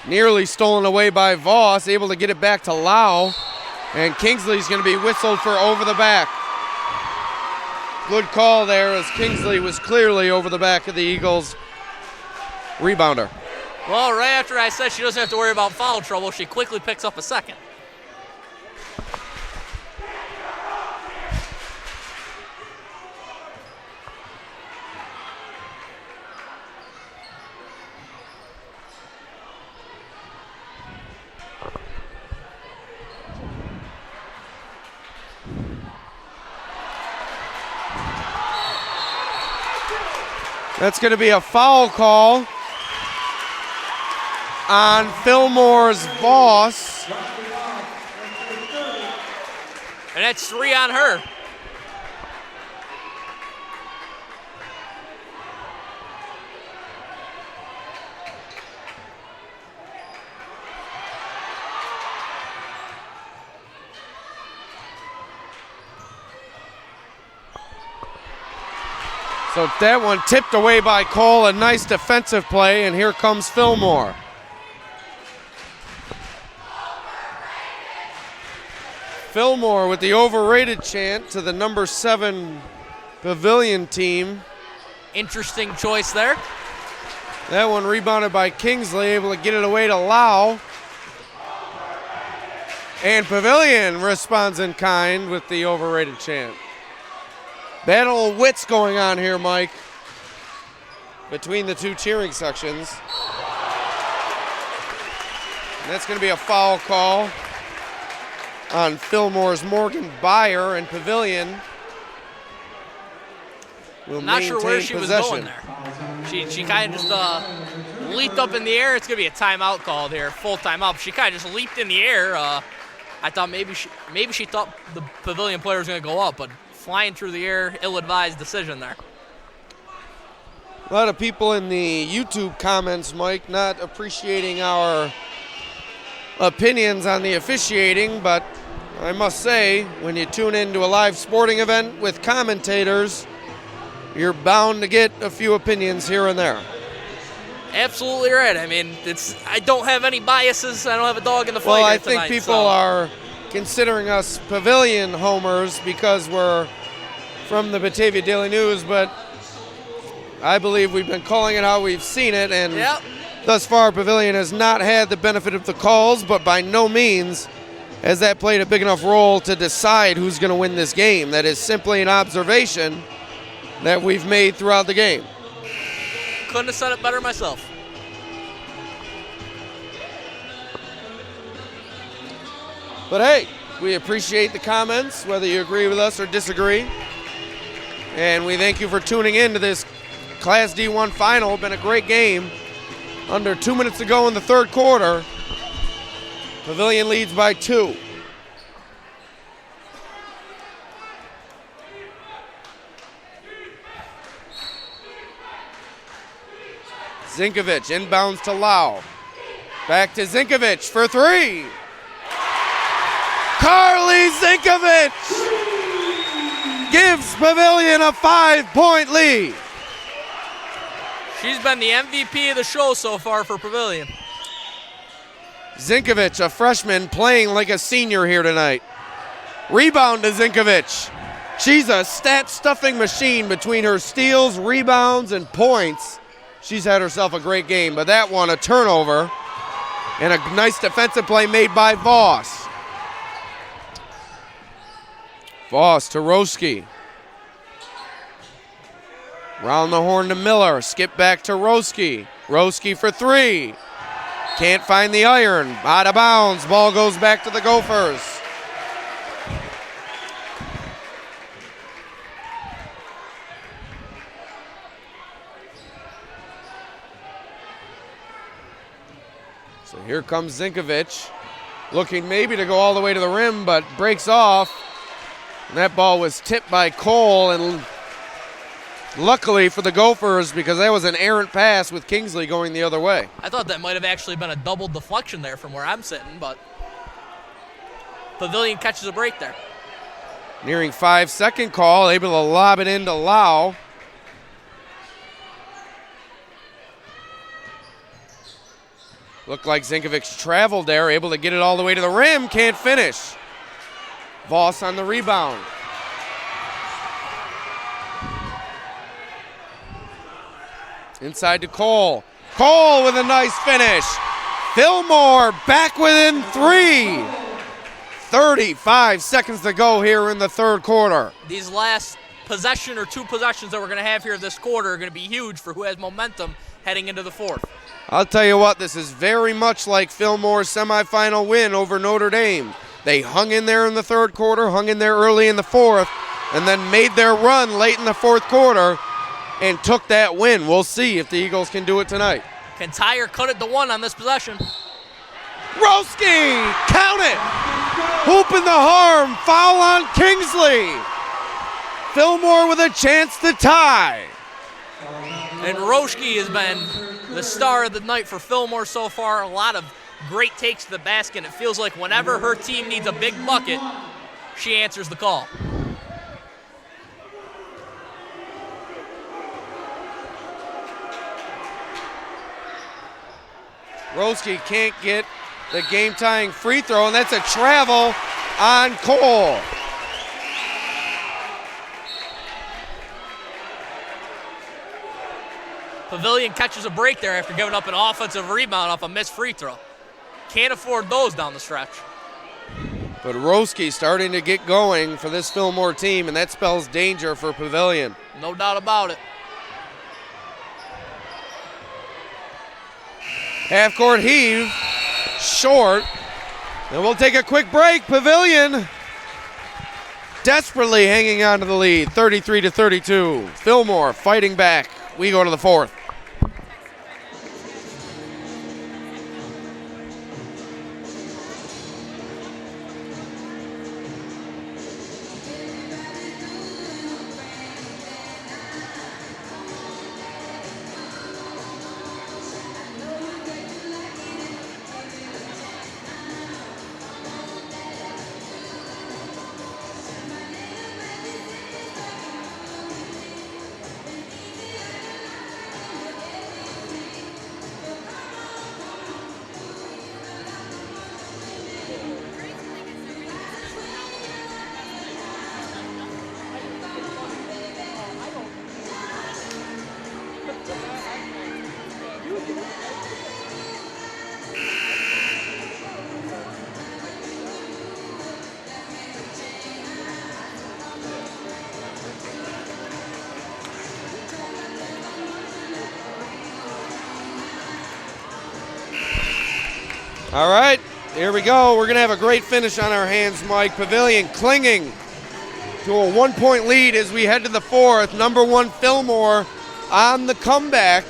Nearly stolen away by Voss, able to get it back to Lau. And Kingsley's going to be whistled for over the back. Good call there, as Kingsley was clearly over the back of the Eagles rebounder. Well, right after I said she doesn't have to worry about foul trouble, she quickly picks up a second. That's going to be a foul call on Fillmore's Voss. And that's 3 on her. So that one tipped away by Cole, a nice defensive play, and here comes Fillmore. Fillmore with the overrated chant to the number 7 Pavilion team. Interesting choice there. That one rebounded by Kingsley, able to get it away to Lau. And Pavilion responds in kind with the overrated chant. Battle of wits going on here, Mike, between the two cheering sections. And that's going to be a foul call on Fillmore's Morgan Byer, and Pavilion will Not sure where she possession. was going there. She kind of just leaped up in the air. It's going to be a timeout called here, full timeout. She kind of just leaped in the air. I thought maybe she thought the Pavilion player was going to go up, but flying through the air, ill-advised decision there. A lot of people in the YouTube comments, Mike, not appreciating our opinions on the officiating, but I must say, when you tune into a live sporting event with commentators, you're bound to get a few opinions here and there. Absolutely right. I mean, I don't have any biases. I don't have a dog in the fight. Well, I here think tonight, people so. are considering us Pavilion homers because we're from the Batavia Daily News, but I believe we've been calling it how we've seen it, and Yep. thus far Pavilion has not had the benefit of the calls, but by no means has that played a big enough role to decide who's going to win this game. That is simply an observation that we've made throughout the game. Couldn't have said it better myself. But hey, we appreciate the comments, whether you agree with us or disagree. And we thank you for tuning in to this Class D1 final. Been a great game. Under 2 minutes to go in the third quarter. Pavilion leads by 2. Zinkovic inbounds to Lau. Back to Zinkovic for 3. Carly Zinkovic gives Pavilion a 5-point lead. She's been the MVP of the show so far for Pavilion. Zinkovic, a freshman, playing like a senior here tonight. Rebound to Zinkovic. She's a stat-stuffing machine between her steals, rebounds, and points. She's had herself a great game, but that one, a turnover, and a nice defensive play made by Voss. Voss to Roski. Round the horn to Miller. Skip back to Roski. Roski for 3. Can't find the iron. Out of bounds. Ball goes back to the Gophers. So here comes Zinkovic. Looking maybe to go all the way to the rim, but breaks off. And that ball was tipped by Cole, and luckily for the Gophers, because that was an errant pass with Kingsley going the other way. I thought that might have actually been a double deflection there from where I'm sitting, but Pavilion catches a break there. Nearing 5-second call, able to lob it into Lau. Looked like Zinkovic traveled there, able to get it all the way to the rim, can't finish. Voss on the rebound. Inside to Cole. Cole with a nice finish. Fillmore back within 3. 35 seconds to go here in the third quarter. These last possession or 2 possessions that we're going to have here this quarter are going to be huge for who has momentum heading into the fourth. I'll tell you what, this is very much like Fillmore's semifinal win over Notre Dame. They hung in there in the third quarter, hung in there early in the fourth, and then made their run late in the fourth quarter and took that win. We'll see if the Eagles can do it tonight. Can tie or cut it to 1 on this possession. Roski, count it! Hoop in the harm, foul on Kingsley. Fillmore with a chance to tie. And Roski has been the star of the night for Fillmore so far. A lot of great takes to the basket. It feels like whenever her team needs a big bucket, she answers the call. Roski can't get the game-tying free throw, and that's a travel on Cole. Pavilion catches a break there after giving up an offensive rebound off a missed free throw. Can't afford those down the stretch. But Roski starting to get going for this Fillmore team, and that spells danger for Pavilion. No doubt about it. Half-court heave, short. And we'll take a quick break. Pavilion desperately hanging on to the lead, 33-32. Fillmore fighting back. We go to the fourth. All right, here we go. We're going to have a great finish on our hands, Mike. Pavilion clinging to a 1-point lead as we head to the fourth. Number 1 Fillmore on the comeback.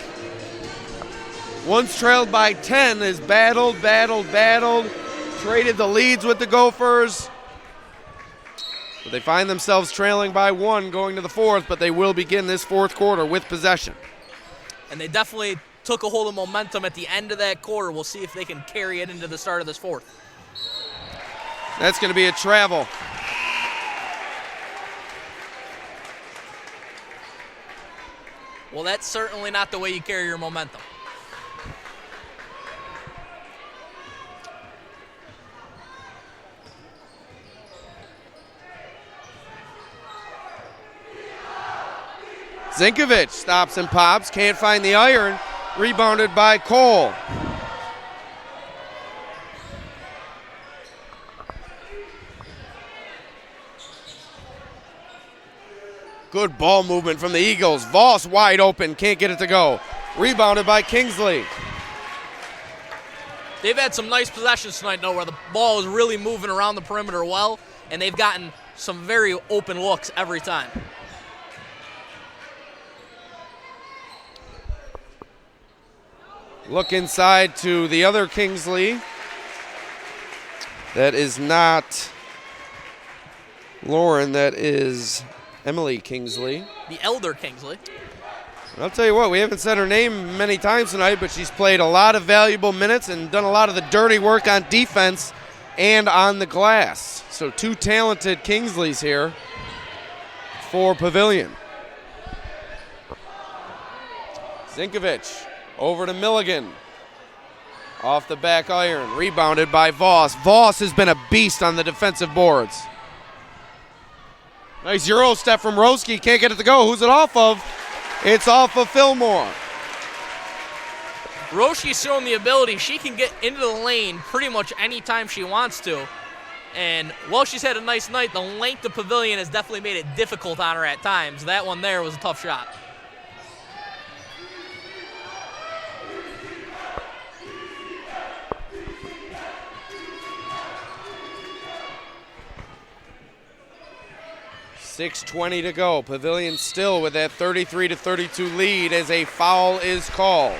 Once trailed by 10 has battled, traded the leads with the Gophers. But they find themselves trailing by 1 going to the fourth, but they will begin this fourth quarter with possession. And they definitely took a hold of momentum at the end of that quarter. We'll see if they can carry it into the start of this fourth. That's going to be a travel. Well, that's certainly not the way you carry your momentum. Zinkovich stops and pops, can't find the iron. Rebounded by Cole. Good ball movement from the Eagles. Voss wide open, can't get it to go. Rebounded by Kingsley. They've had some nice possessions tonight, though, where the ball is really moving around the perimeter well, and they've gotten some very open looks every time. Look inside to the other Kingsley. That is not Lauren, that is Emily Kingsley. The elder Kingsley. I'll tell you what, we haven't said her name many times tonight, but she's played a lot of valuable minutes and done a lot of the dirty work on defense and on the glass. So 2 talented Kingsleys here for Pavilion. Zinkovich over to Milligan. Off the back iron, rebounded by Voss. Voss has been a beast on the defensive boards. Nice Euro step from Roski, can't get it to go. Who's it off of? It's off of Fillmore. Roski's shown the ability. She can get into the lane pretty much anytime she wants to. And while she's had a nice night, the length of Pavilion has definitely made it difficult on her at times. That one there was a tough shot. 6:20 to go. Pavilion still with that 33-32 lead as a foul is called.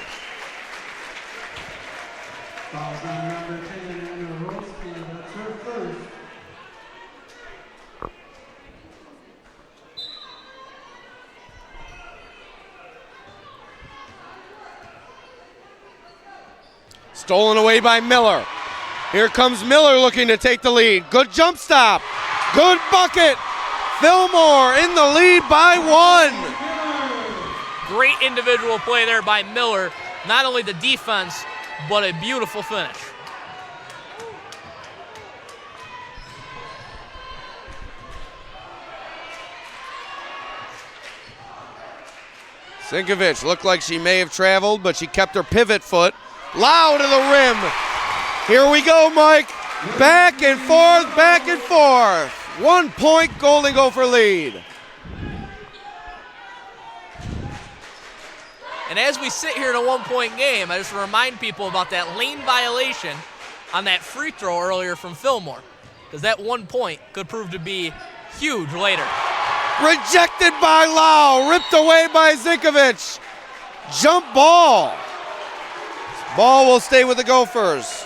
Foul's on number 10, Anna Roski. That's her first. Stolen away by Miller. Here comes Miller looking to take the lead. Good jump stop. Good bucket. Fillmore in the lead by 1. Great individual play there by Miller. Not only the defense, but a beautiful finish. Zinkovich looked like she may have traveled, but she kept her pivot foot. Low to the rim. Here we go, Mike. Back and forth, back and forth. 1 point Golden Gopher lead. And as we sit here in a 1-point game, I just remind people about that lane violation on that free throw earlier from Fillmore, because that 1 point could prove to be huge later. Rejected by Lau, ripped away by Zinkovich. Jump ball. Ball will stay with the Gophers.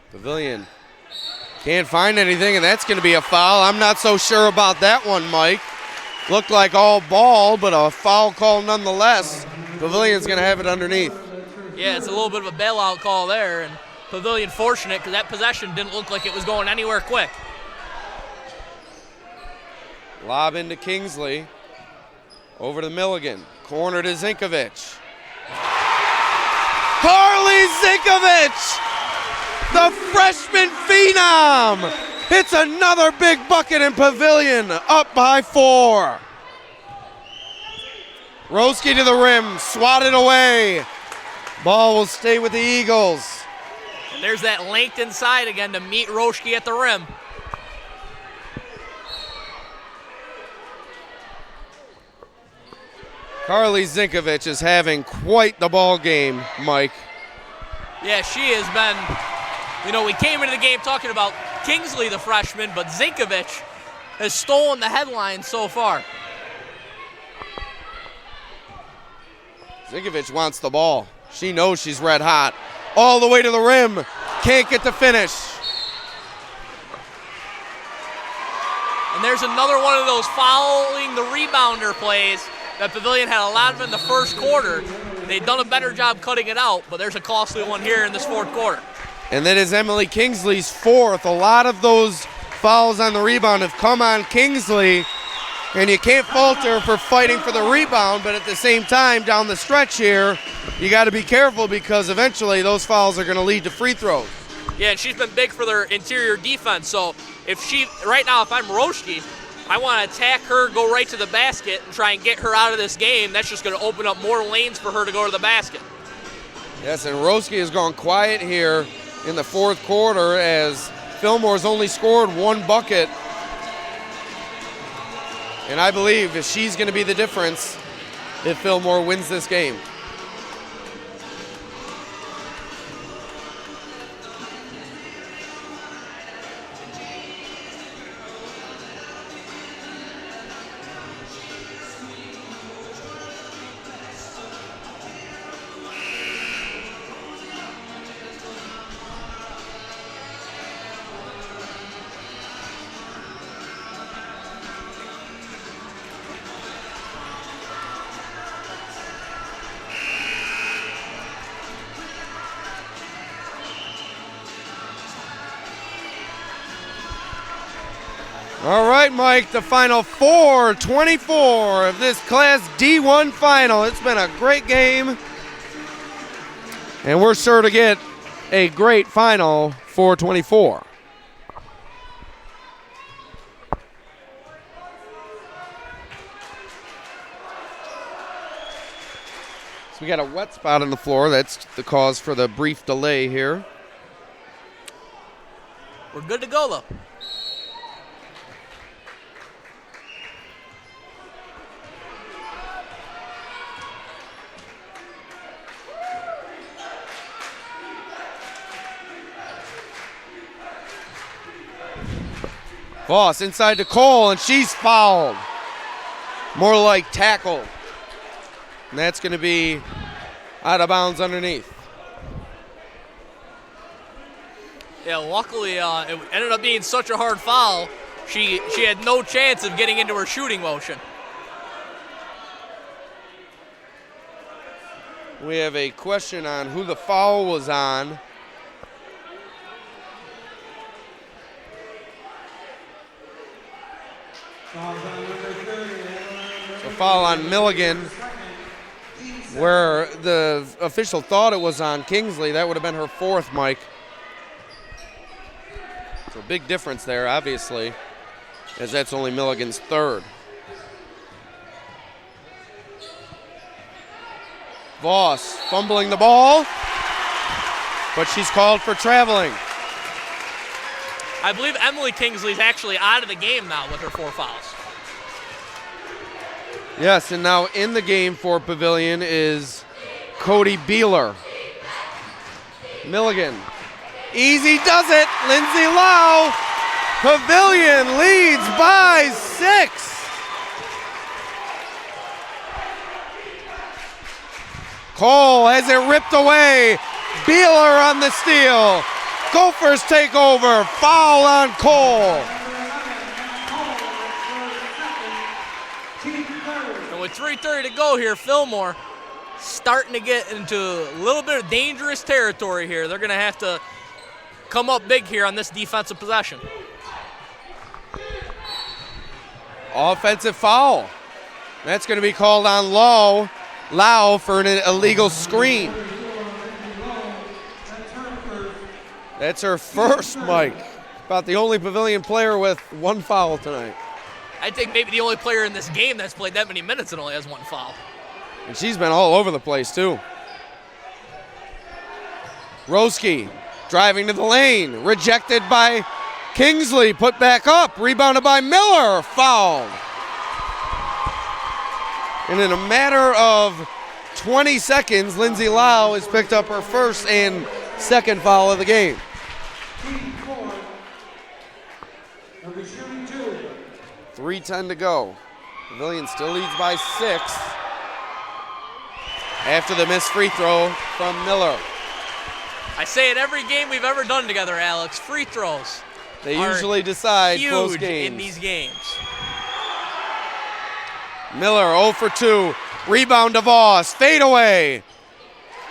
Pavilion can't find anything, and that's going to be a foul. I'm not so sure about that one, Mike. Looked like all ball, but a foul call nonetheless. Pavilion's going to have it underneath. Yeah, it's a little bit of a bailout call there, and Pavilion fortunate because that possession didn't look like it was going anywhere quick. Lob into Kingsley. Over to Milligan. Corner to Zinkovich. Carly Zinkovich! The freshman phenom hits another big bucket in Pavilion, up by 4. Roski to the rim, swatted away. Ball will stay with the Eagles. And there's that length inside again to meet Roski at the rim. Carly Zinkovich is having quite the ball game, Mike. Yeah, she has been, we came into the game talking about Kingsley, the freshman, but Zinkovich has stolen the headlines so far. Zinkovich wants the ball. She knows she's red hot. All the way to the rim. Can't get the finish. And there's another one of those following the rebounder plays that Pavilion had a lot of in the first quarter. They've done a better job cutting it out, but there's a costly one here in this fourth quarter. And that is Emily Kingsley's 4th. A lot of those fouls on the rebound have come on Kingsley, and you can't fault her for fighting for the rebound, but at the same time, down the stretch here, you got to be careful because eventually those fouls are going to lead to free throws. Yeah, and she's been big for their interior defense, so right now, if I'm Roski, I want to attack her, go right to the basket, and try and get her out of this game. That's just going to open up more lanes for her to go to the basket. Yes, and Roski has gone quiet here in the fourth quarter as Fillmore's only scored 1 bucket. And I believe that she's going to be the difference if Fillmore wins this game. All right, Mike, the final 4:24 of this Class D1 final. It's been a great game, and we're sure to get a great final 4:24. So we got a wet spot on the floor. That's the cause for the brief delay here. We're good to go, though. Voss inside to Cole, and she's fouled. More like tackled. And that's going to be out of bounds underneath. Yeah, luckily it ended up being such a hard foul. She had no chance of getting into her shooting motion. We have a question on who the foul was on. A foul on Milligan, where the official thought it was on Kingsley. That would have been her fourth, Mike. So big difference there, obviously, as that's only Milligan's third. Voss fumbling the ball, but she's called for traveling. I believe Emily Kingsley's actually out of the game now with her 4 fouls. Yes, and now in the game for Pavilion is Cody Beeler. Milligan. Easy does it. Lindsay Lau. Pavilion leads by 6. Cole has it ripped away. Beeler on the steal. Gophers take over. Foul on Cole. And with 3:30 to go here, Fillmore starting to get into a little bit of dangerous territory here. They're going to have to come up big here on this defensive possession. Offensive foul. That's going to be called on Lau for an illegal screen. That's her first, Mike. About the only Pavilion player with 1 foul tonight. I think maybe the only player in this game that's played that many minutes and only has 1 foul. And she's been all over the place, too. Roski driving to the lane. Rejected by Kingsley. Put back up. Rebounded by Miller. Fouled. And in a matter of 20 seconds, Lindsay Lau has picked up her first and second foul of the game. 3:10 to go. Pavilion still leads by 6 after the missed free throw from Miller. I say it every game we've ever done together, Alex. Free throws. They usually decide close huge games. in these games. Miller 0 for 2. Rebound to Voss. Fade away.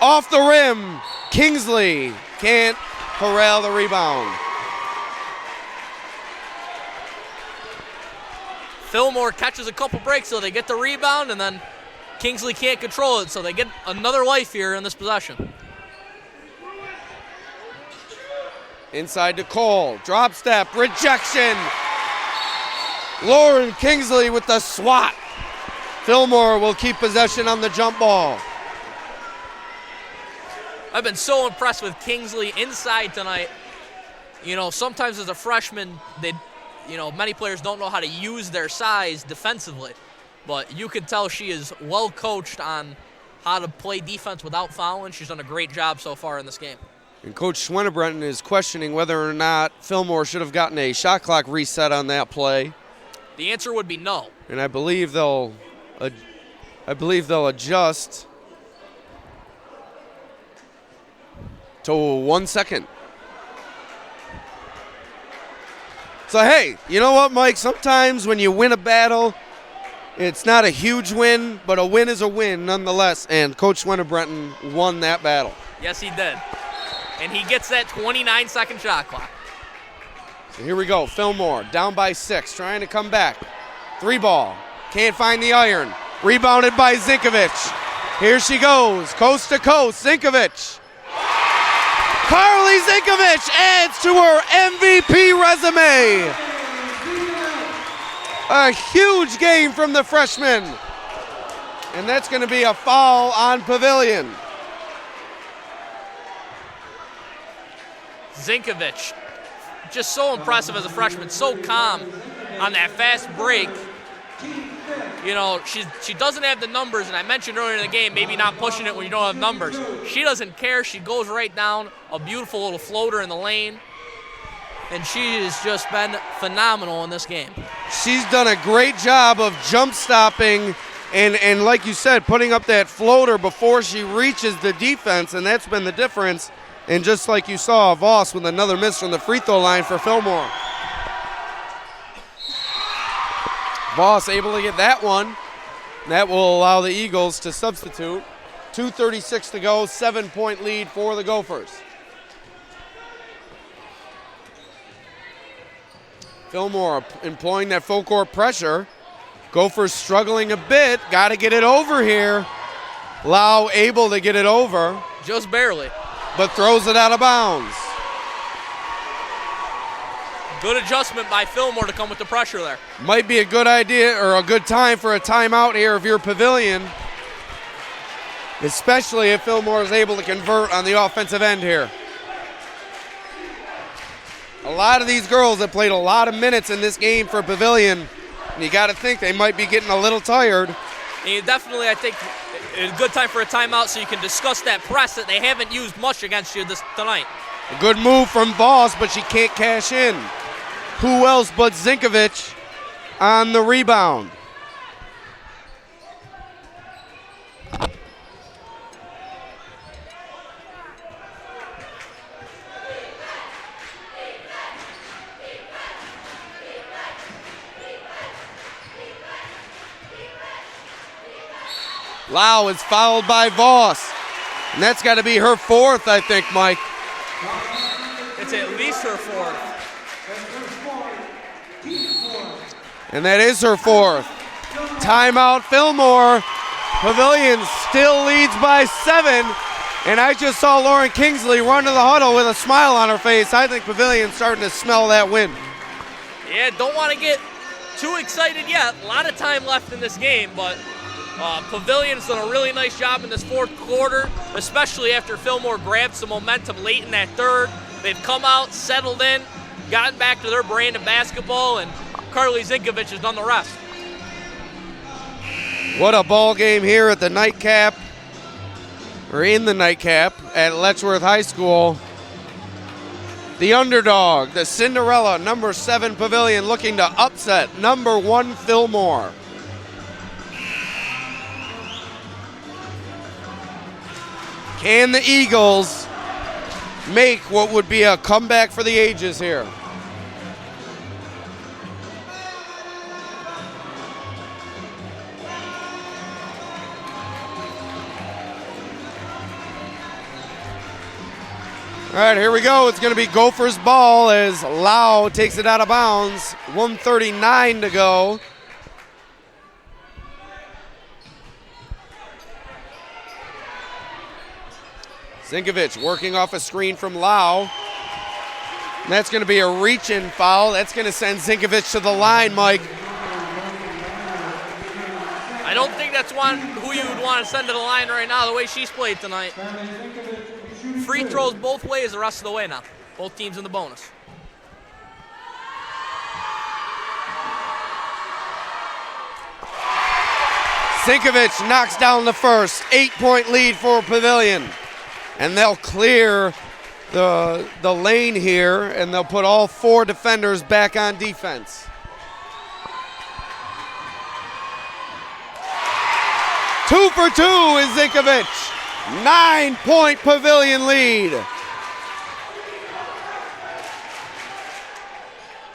Off the rim. Kingsley can't corral the rebound. Fillmore catches a couple breaks, so they get the rebound, and then Kingsley can't control it, so they get another life here in this possession. Inside to Cole. Drop step. Rejection. Lauren Kingsley with the swat. Fillmore will keep possession on the jump ball. I've been so impressed with Kingsley inside tonight. You know, sometimes as a freshman, many players don't know how to use their size defensively, but you can tell she is well coached on how to play defense without fouling. She's done a great job so far in this game. And Coach Schwenebrenton is questioning whether or not Fillmore should have gotten a shot clock reset on that play. The answer would be no. And I believe they'll adjust to 1 second. So, hey, you know what, Mike? Sometimes when you win a battle, it's not a huge win, but a win is a win nonetheless. And Coach Schwenebrenton won that battle. Yes, he did. And he gets that 29-second shot clock. So here we go. Fillmore down by 6, trying to come back. 3 ball. Can't find the iron. Rebounded by Zinkovich. Here she goes. Coast to coast. Zinkovich. Carly Zinkovich adds to her MVP resume. A huge game from the freshman. And that's going to be a foul on Pavilion. Zinkovich just so impressive as a freshman, so calm on that fast break. You know, she doesn't have the numbers, and I mentioned earlier in the game, maybe not pushing it when you don't have numbers. She doesn't care. She goes right down, a beautiful little floater in the lane, and she has just been phenomenal in this game. She's done a great job of jump stopping and like you said, putting up that floater before she reaches the defense, and that's been the difference. And just like you saw, Voss with another miss from the free throw line for Fillmore. Voss able to get that one. That will allow the Eagles to substitute. 2:36 to go, 7-point lead for the Gophers. Fillmore employing that full court pressure. Gophers struggling a bit, got to get it over here. Lau able to get it over. Just barely. But throws it out of bounds. Good adjustment by Fillmore to come with the pressure there. Might be a good idea or a good time for a timeout here if you're Pavilion, especially if Fillmore is able to convert on the offensive end here. A lot of these girls have played a lot of minutes in this game for Pavilion, and you got to think they might be getting a little tired. And definitely, I think, a good time for a timeout so you can discuss that press that they haven't used much against you tonight. A good move from Voss, but she can't cash in. Who else but Zinkovic on the rebound? Lau is fouled by Voss. And that's got to be her fourth, I think, Mike. It's at least her fourth. And that is her fourth. Timeout, Fillmore. Pavilion still leads by 7. And I just saw Lauren Kingsley run to the huddle with a smile on her face. I think Pavilion's starting to smell that win. Yeah, don't want to get too excited yet. A lot of time left in this game, but Pavilion's done a really nice job in this fourth quarter, especially after Fillmore grabbed some momentum late in that third. They've come out, settled in, gotten back to their brand of basketball, and Carly Zinkovic has done the rest. What a ball game here at the nightcap, or in the nightcap at Letchworth High School. The underdog, the Cinderella, number 7 Pavilion, looking to upset number 1 Fillmore. Can the Eagles make what would be a comeback for the ages here? All right, here we go. It's going to be Gophers ball as Lau takes it out of bounds. 1:39 to go. Zinkovic working off a screen from Lau. And that's going to be a reach-in foul. That's going to send Zinkovic to the line, Mike. I don't think that's who you would want to send to the line right now, the way she's played tonight. Free throws both ways the rest of the way now. Both teams in the bonus. Zinkovic knocks down the first. 8-point lead for Pavilion. And they'll clear the lane here, and they'll put all 4 defenders back on defense. 2 for 2 is Zinkovic. 9-point Pavilion lead.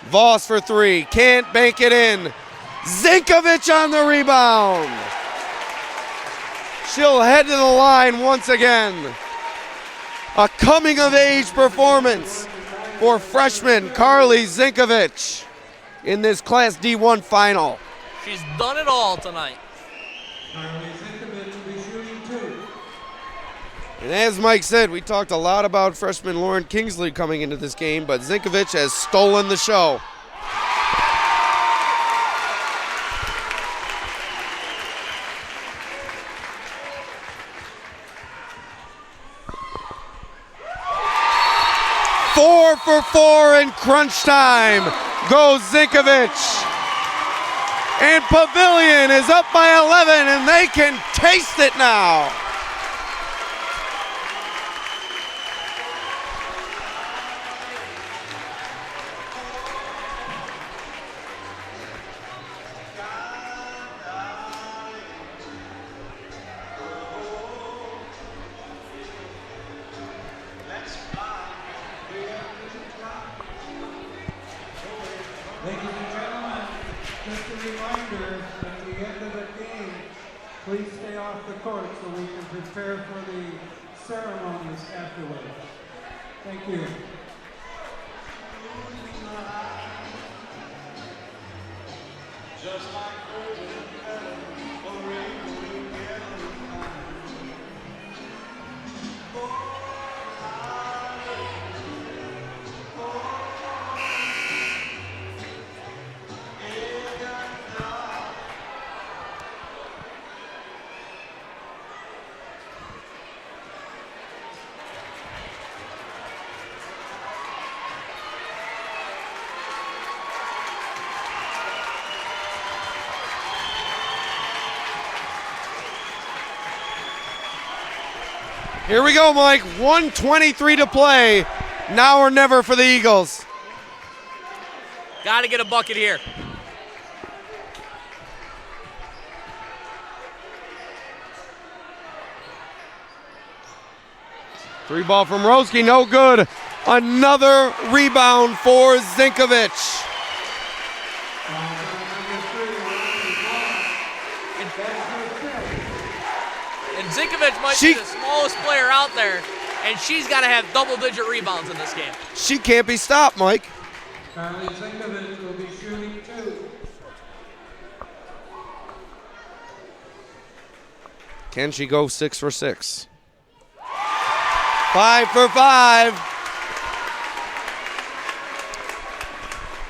Voss for 3, can't bank it in. Zinkovic on the rebound. She'll head to the line once again. A coming-of-age performance for freshman Carly Zinkovic in this Class D1 final. She's done it all tonight. And as Mike said, we talked a lot about freshman Lauren Kingsley coming into this game, but Zinkovic has stolen the show. 4 for 4 in crunch time goes Zinkovic. And Pavilion is up by 11, and they can taste it now. Ladies and gentlemen, just a reminder, at the end of the game, please stay off the court so we can prepare for the ceremonies afterwards. Thank you. Just like Here we go, Mike. 1:23 to play. Now or never for the Eagles. Got to get a bucket here. Three ball from Roski, no good. Another rebound for Zinkovic. And Zinkovic might be the smallest player out there, and she's got to have double-digit rebounds in this game. She can't be stopped, Mike. Carly Zinkovic will be shooting 2. Can she go 6 for 6? 5 for 5.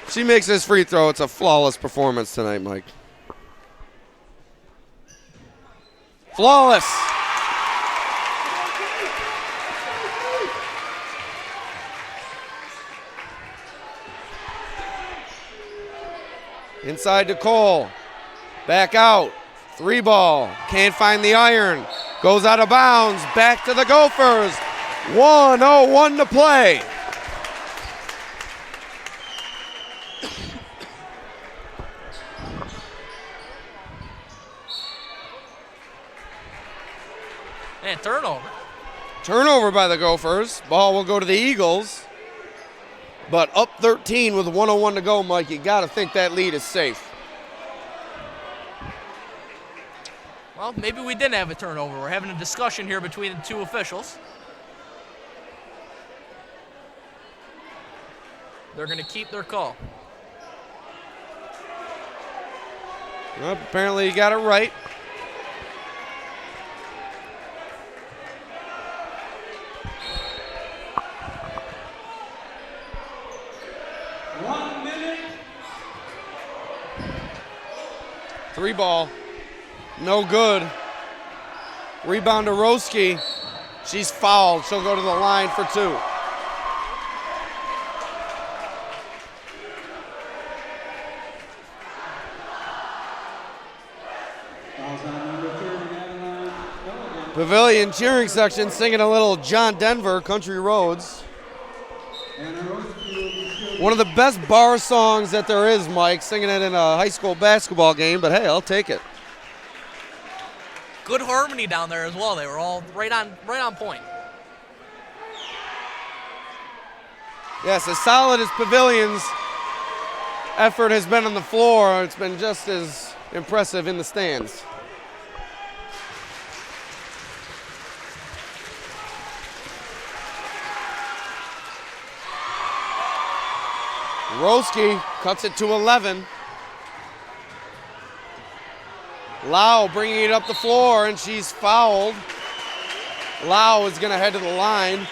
She makes this free throw. It's a flawless performance tonight, Mike. Flawless. Inside to Cole. Back out. 3 ball. Can't find the iron. Goes out of bounds. Back to the Gophers. 1:01 to play. And turnover. Turnover by the Gophers. Ball will go to the Eagles. But up 13 with 1:01 to go, Mike. You got to think that lead is safe. Well, maybe we didn't have a turnover. We're having a discussion here between the two officials. They're going to keep their call. Well, apparently you got it right. Three ball, no good. Rebound to Roski. She's fouled. She'll go to the line for 2. Pavilion cheering section singing a little John Denver, Country Roads. One of the best bar songs that there is, Mike, singing it in a high school basketball game, but hey, I'll take it. Good harmony down there as well. They were all right on point. Yes, as solid as Pavilion's effort has been on the floor, it's been just as impressive in the stands. Roski cuts it to 11. Lau bringing it up the floor, and she's fouled. Lau is going to head to the line.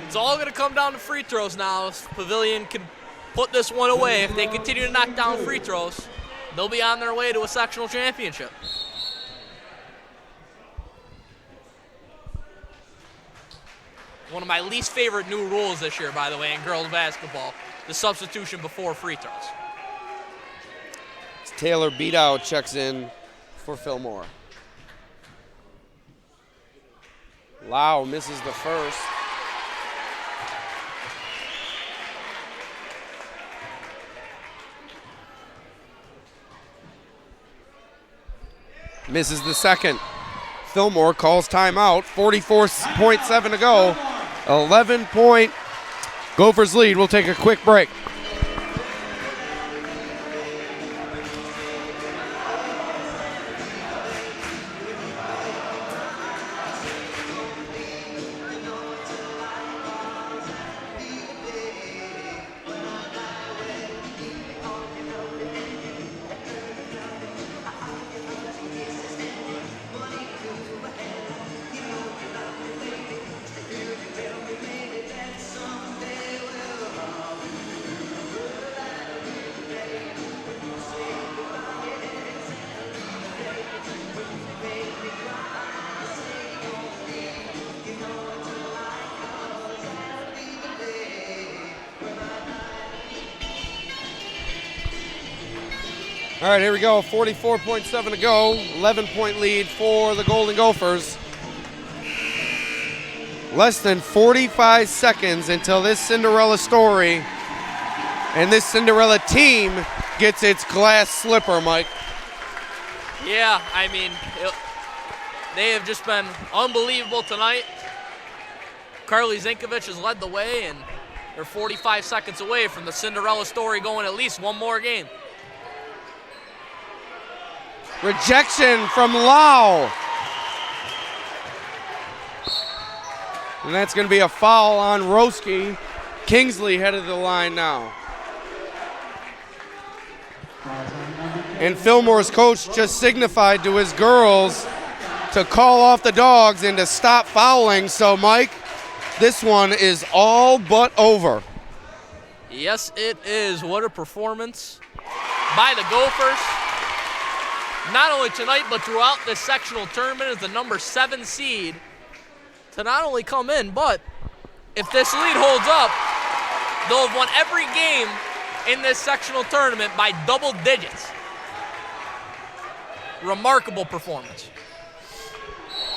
It's all going to come down to free throws now. If Pavilion can put this one away, if they continue to knock down free throws, they'll be on their way to a sectional championship. One of my least favorite new rules this year, by the way, in girls basketball, the substitution before free throws. Taylor Beadow checks in for Fillmore. Lau misses the first. Misses the second. Fillmore calls timeout. 44.7 to go. 11-point Gophers lead. We'll take a quick break. All right, here we go. 44.7 to go. 11-point lead for the Golden Gophers. Less than 45 seconds until this Cinderella story and this Cinderella team gets its glass slipper, Mike. Yeah, I mean, they have just been unbelievable tonight. Carly Zinkovich has led the way, and they're 45 seconds away from the Cinderella story going at least one more game. Rejection from Lau. And that's going to be a foul on Roski. Kingsley headed to the line now. And Fillmore's coach just signified to his girls to call off the dogs and to stop fouling. So, Mike, this one is all but over. Yes, it is. What a performance by the Gophers. Not only tonight, but throughout this sectional tournament as the number 7 seed to not only come in, but if this lead holds up, they'll have won every game in this sectional tournament by double digits. Remarkable performance.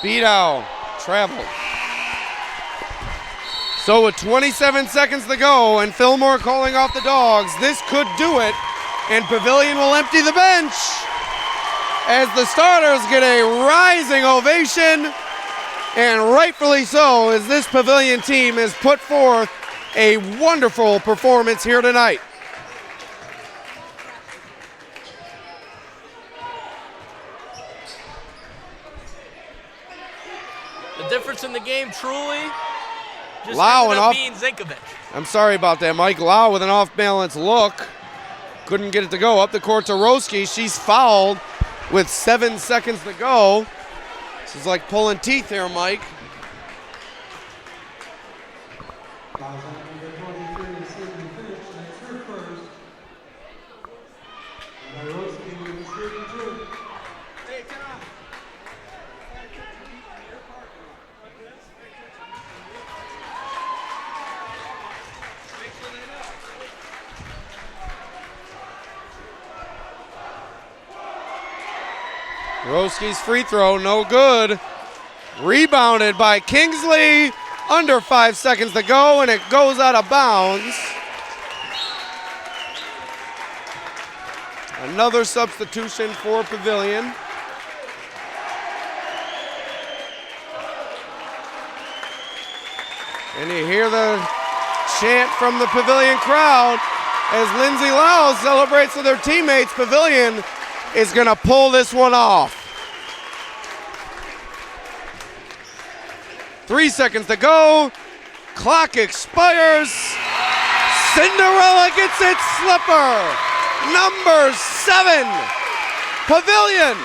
Beadow traveled. So with 27 seconds to go and Fillmore calling off the dogs, this could do it, and Pavilion will empty the bench as the starters get a rising ovation, and rightfully so, as this Pavilion team has put forth a wonderful performance here tonight. The difference in the game truly just Lau ended and up off. being Zinkovich. I'm sorry about that, Mike. Lau with an off-balance look. Couldn't get it to go. Up the court to Roski. She's fouled with 7 seconds to go. This is like pulling teeth here, Mike. Roski's free throw, no good. Rebounded by Kingsley. Under 5 seconds to go, and it goes out of bounds. Another substitution for Pavilion. And you hear the chant from the Pavilion crowd as Lindsay Lau celebrates with her teammates. Pavilion is going to pull this one off. 3 seconds to go. Clock expires. Cinderella gets its slipper. Number 7, Pavilion.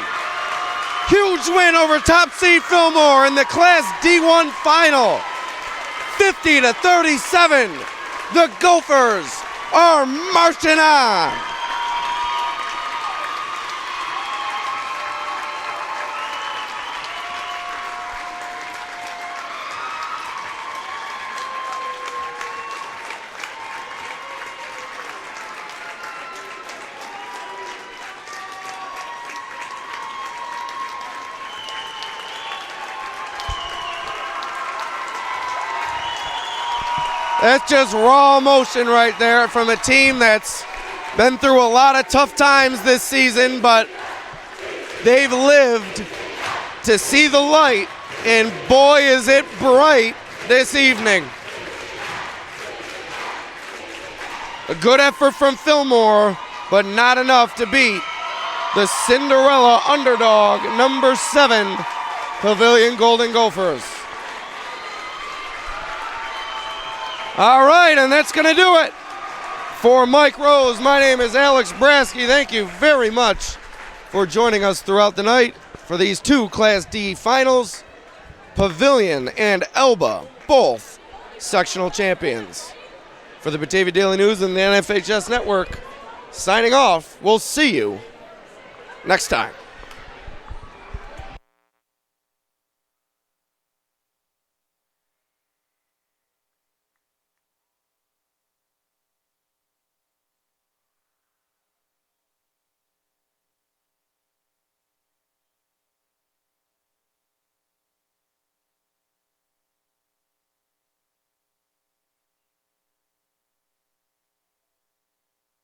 Huge win over top seed Fillmore in the Class D1 final. 50-37. The Gophers are marching on. That's just raw emotion right there from a team that's been through a lot of tough times this season, but they've lived to see the light, and boy is it bright this evening. A good effort from Fillmore, but not enough to beat the Cinderella underdog, number 7, Pavilion Golden Gophers. All right, and that's going to do it. For Mike Rose, my name is Alex Brasky. Thank you very much for joining us throughout the night for these 2 Class D finals. Pavilion and Elba, both sectional champions. For the Batavia Daily News and the NFHS Network, signing off. We'll see you next time.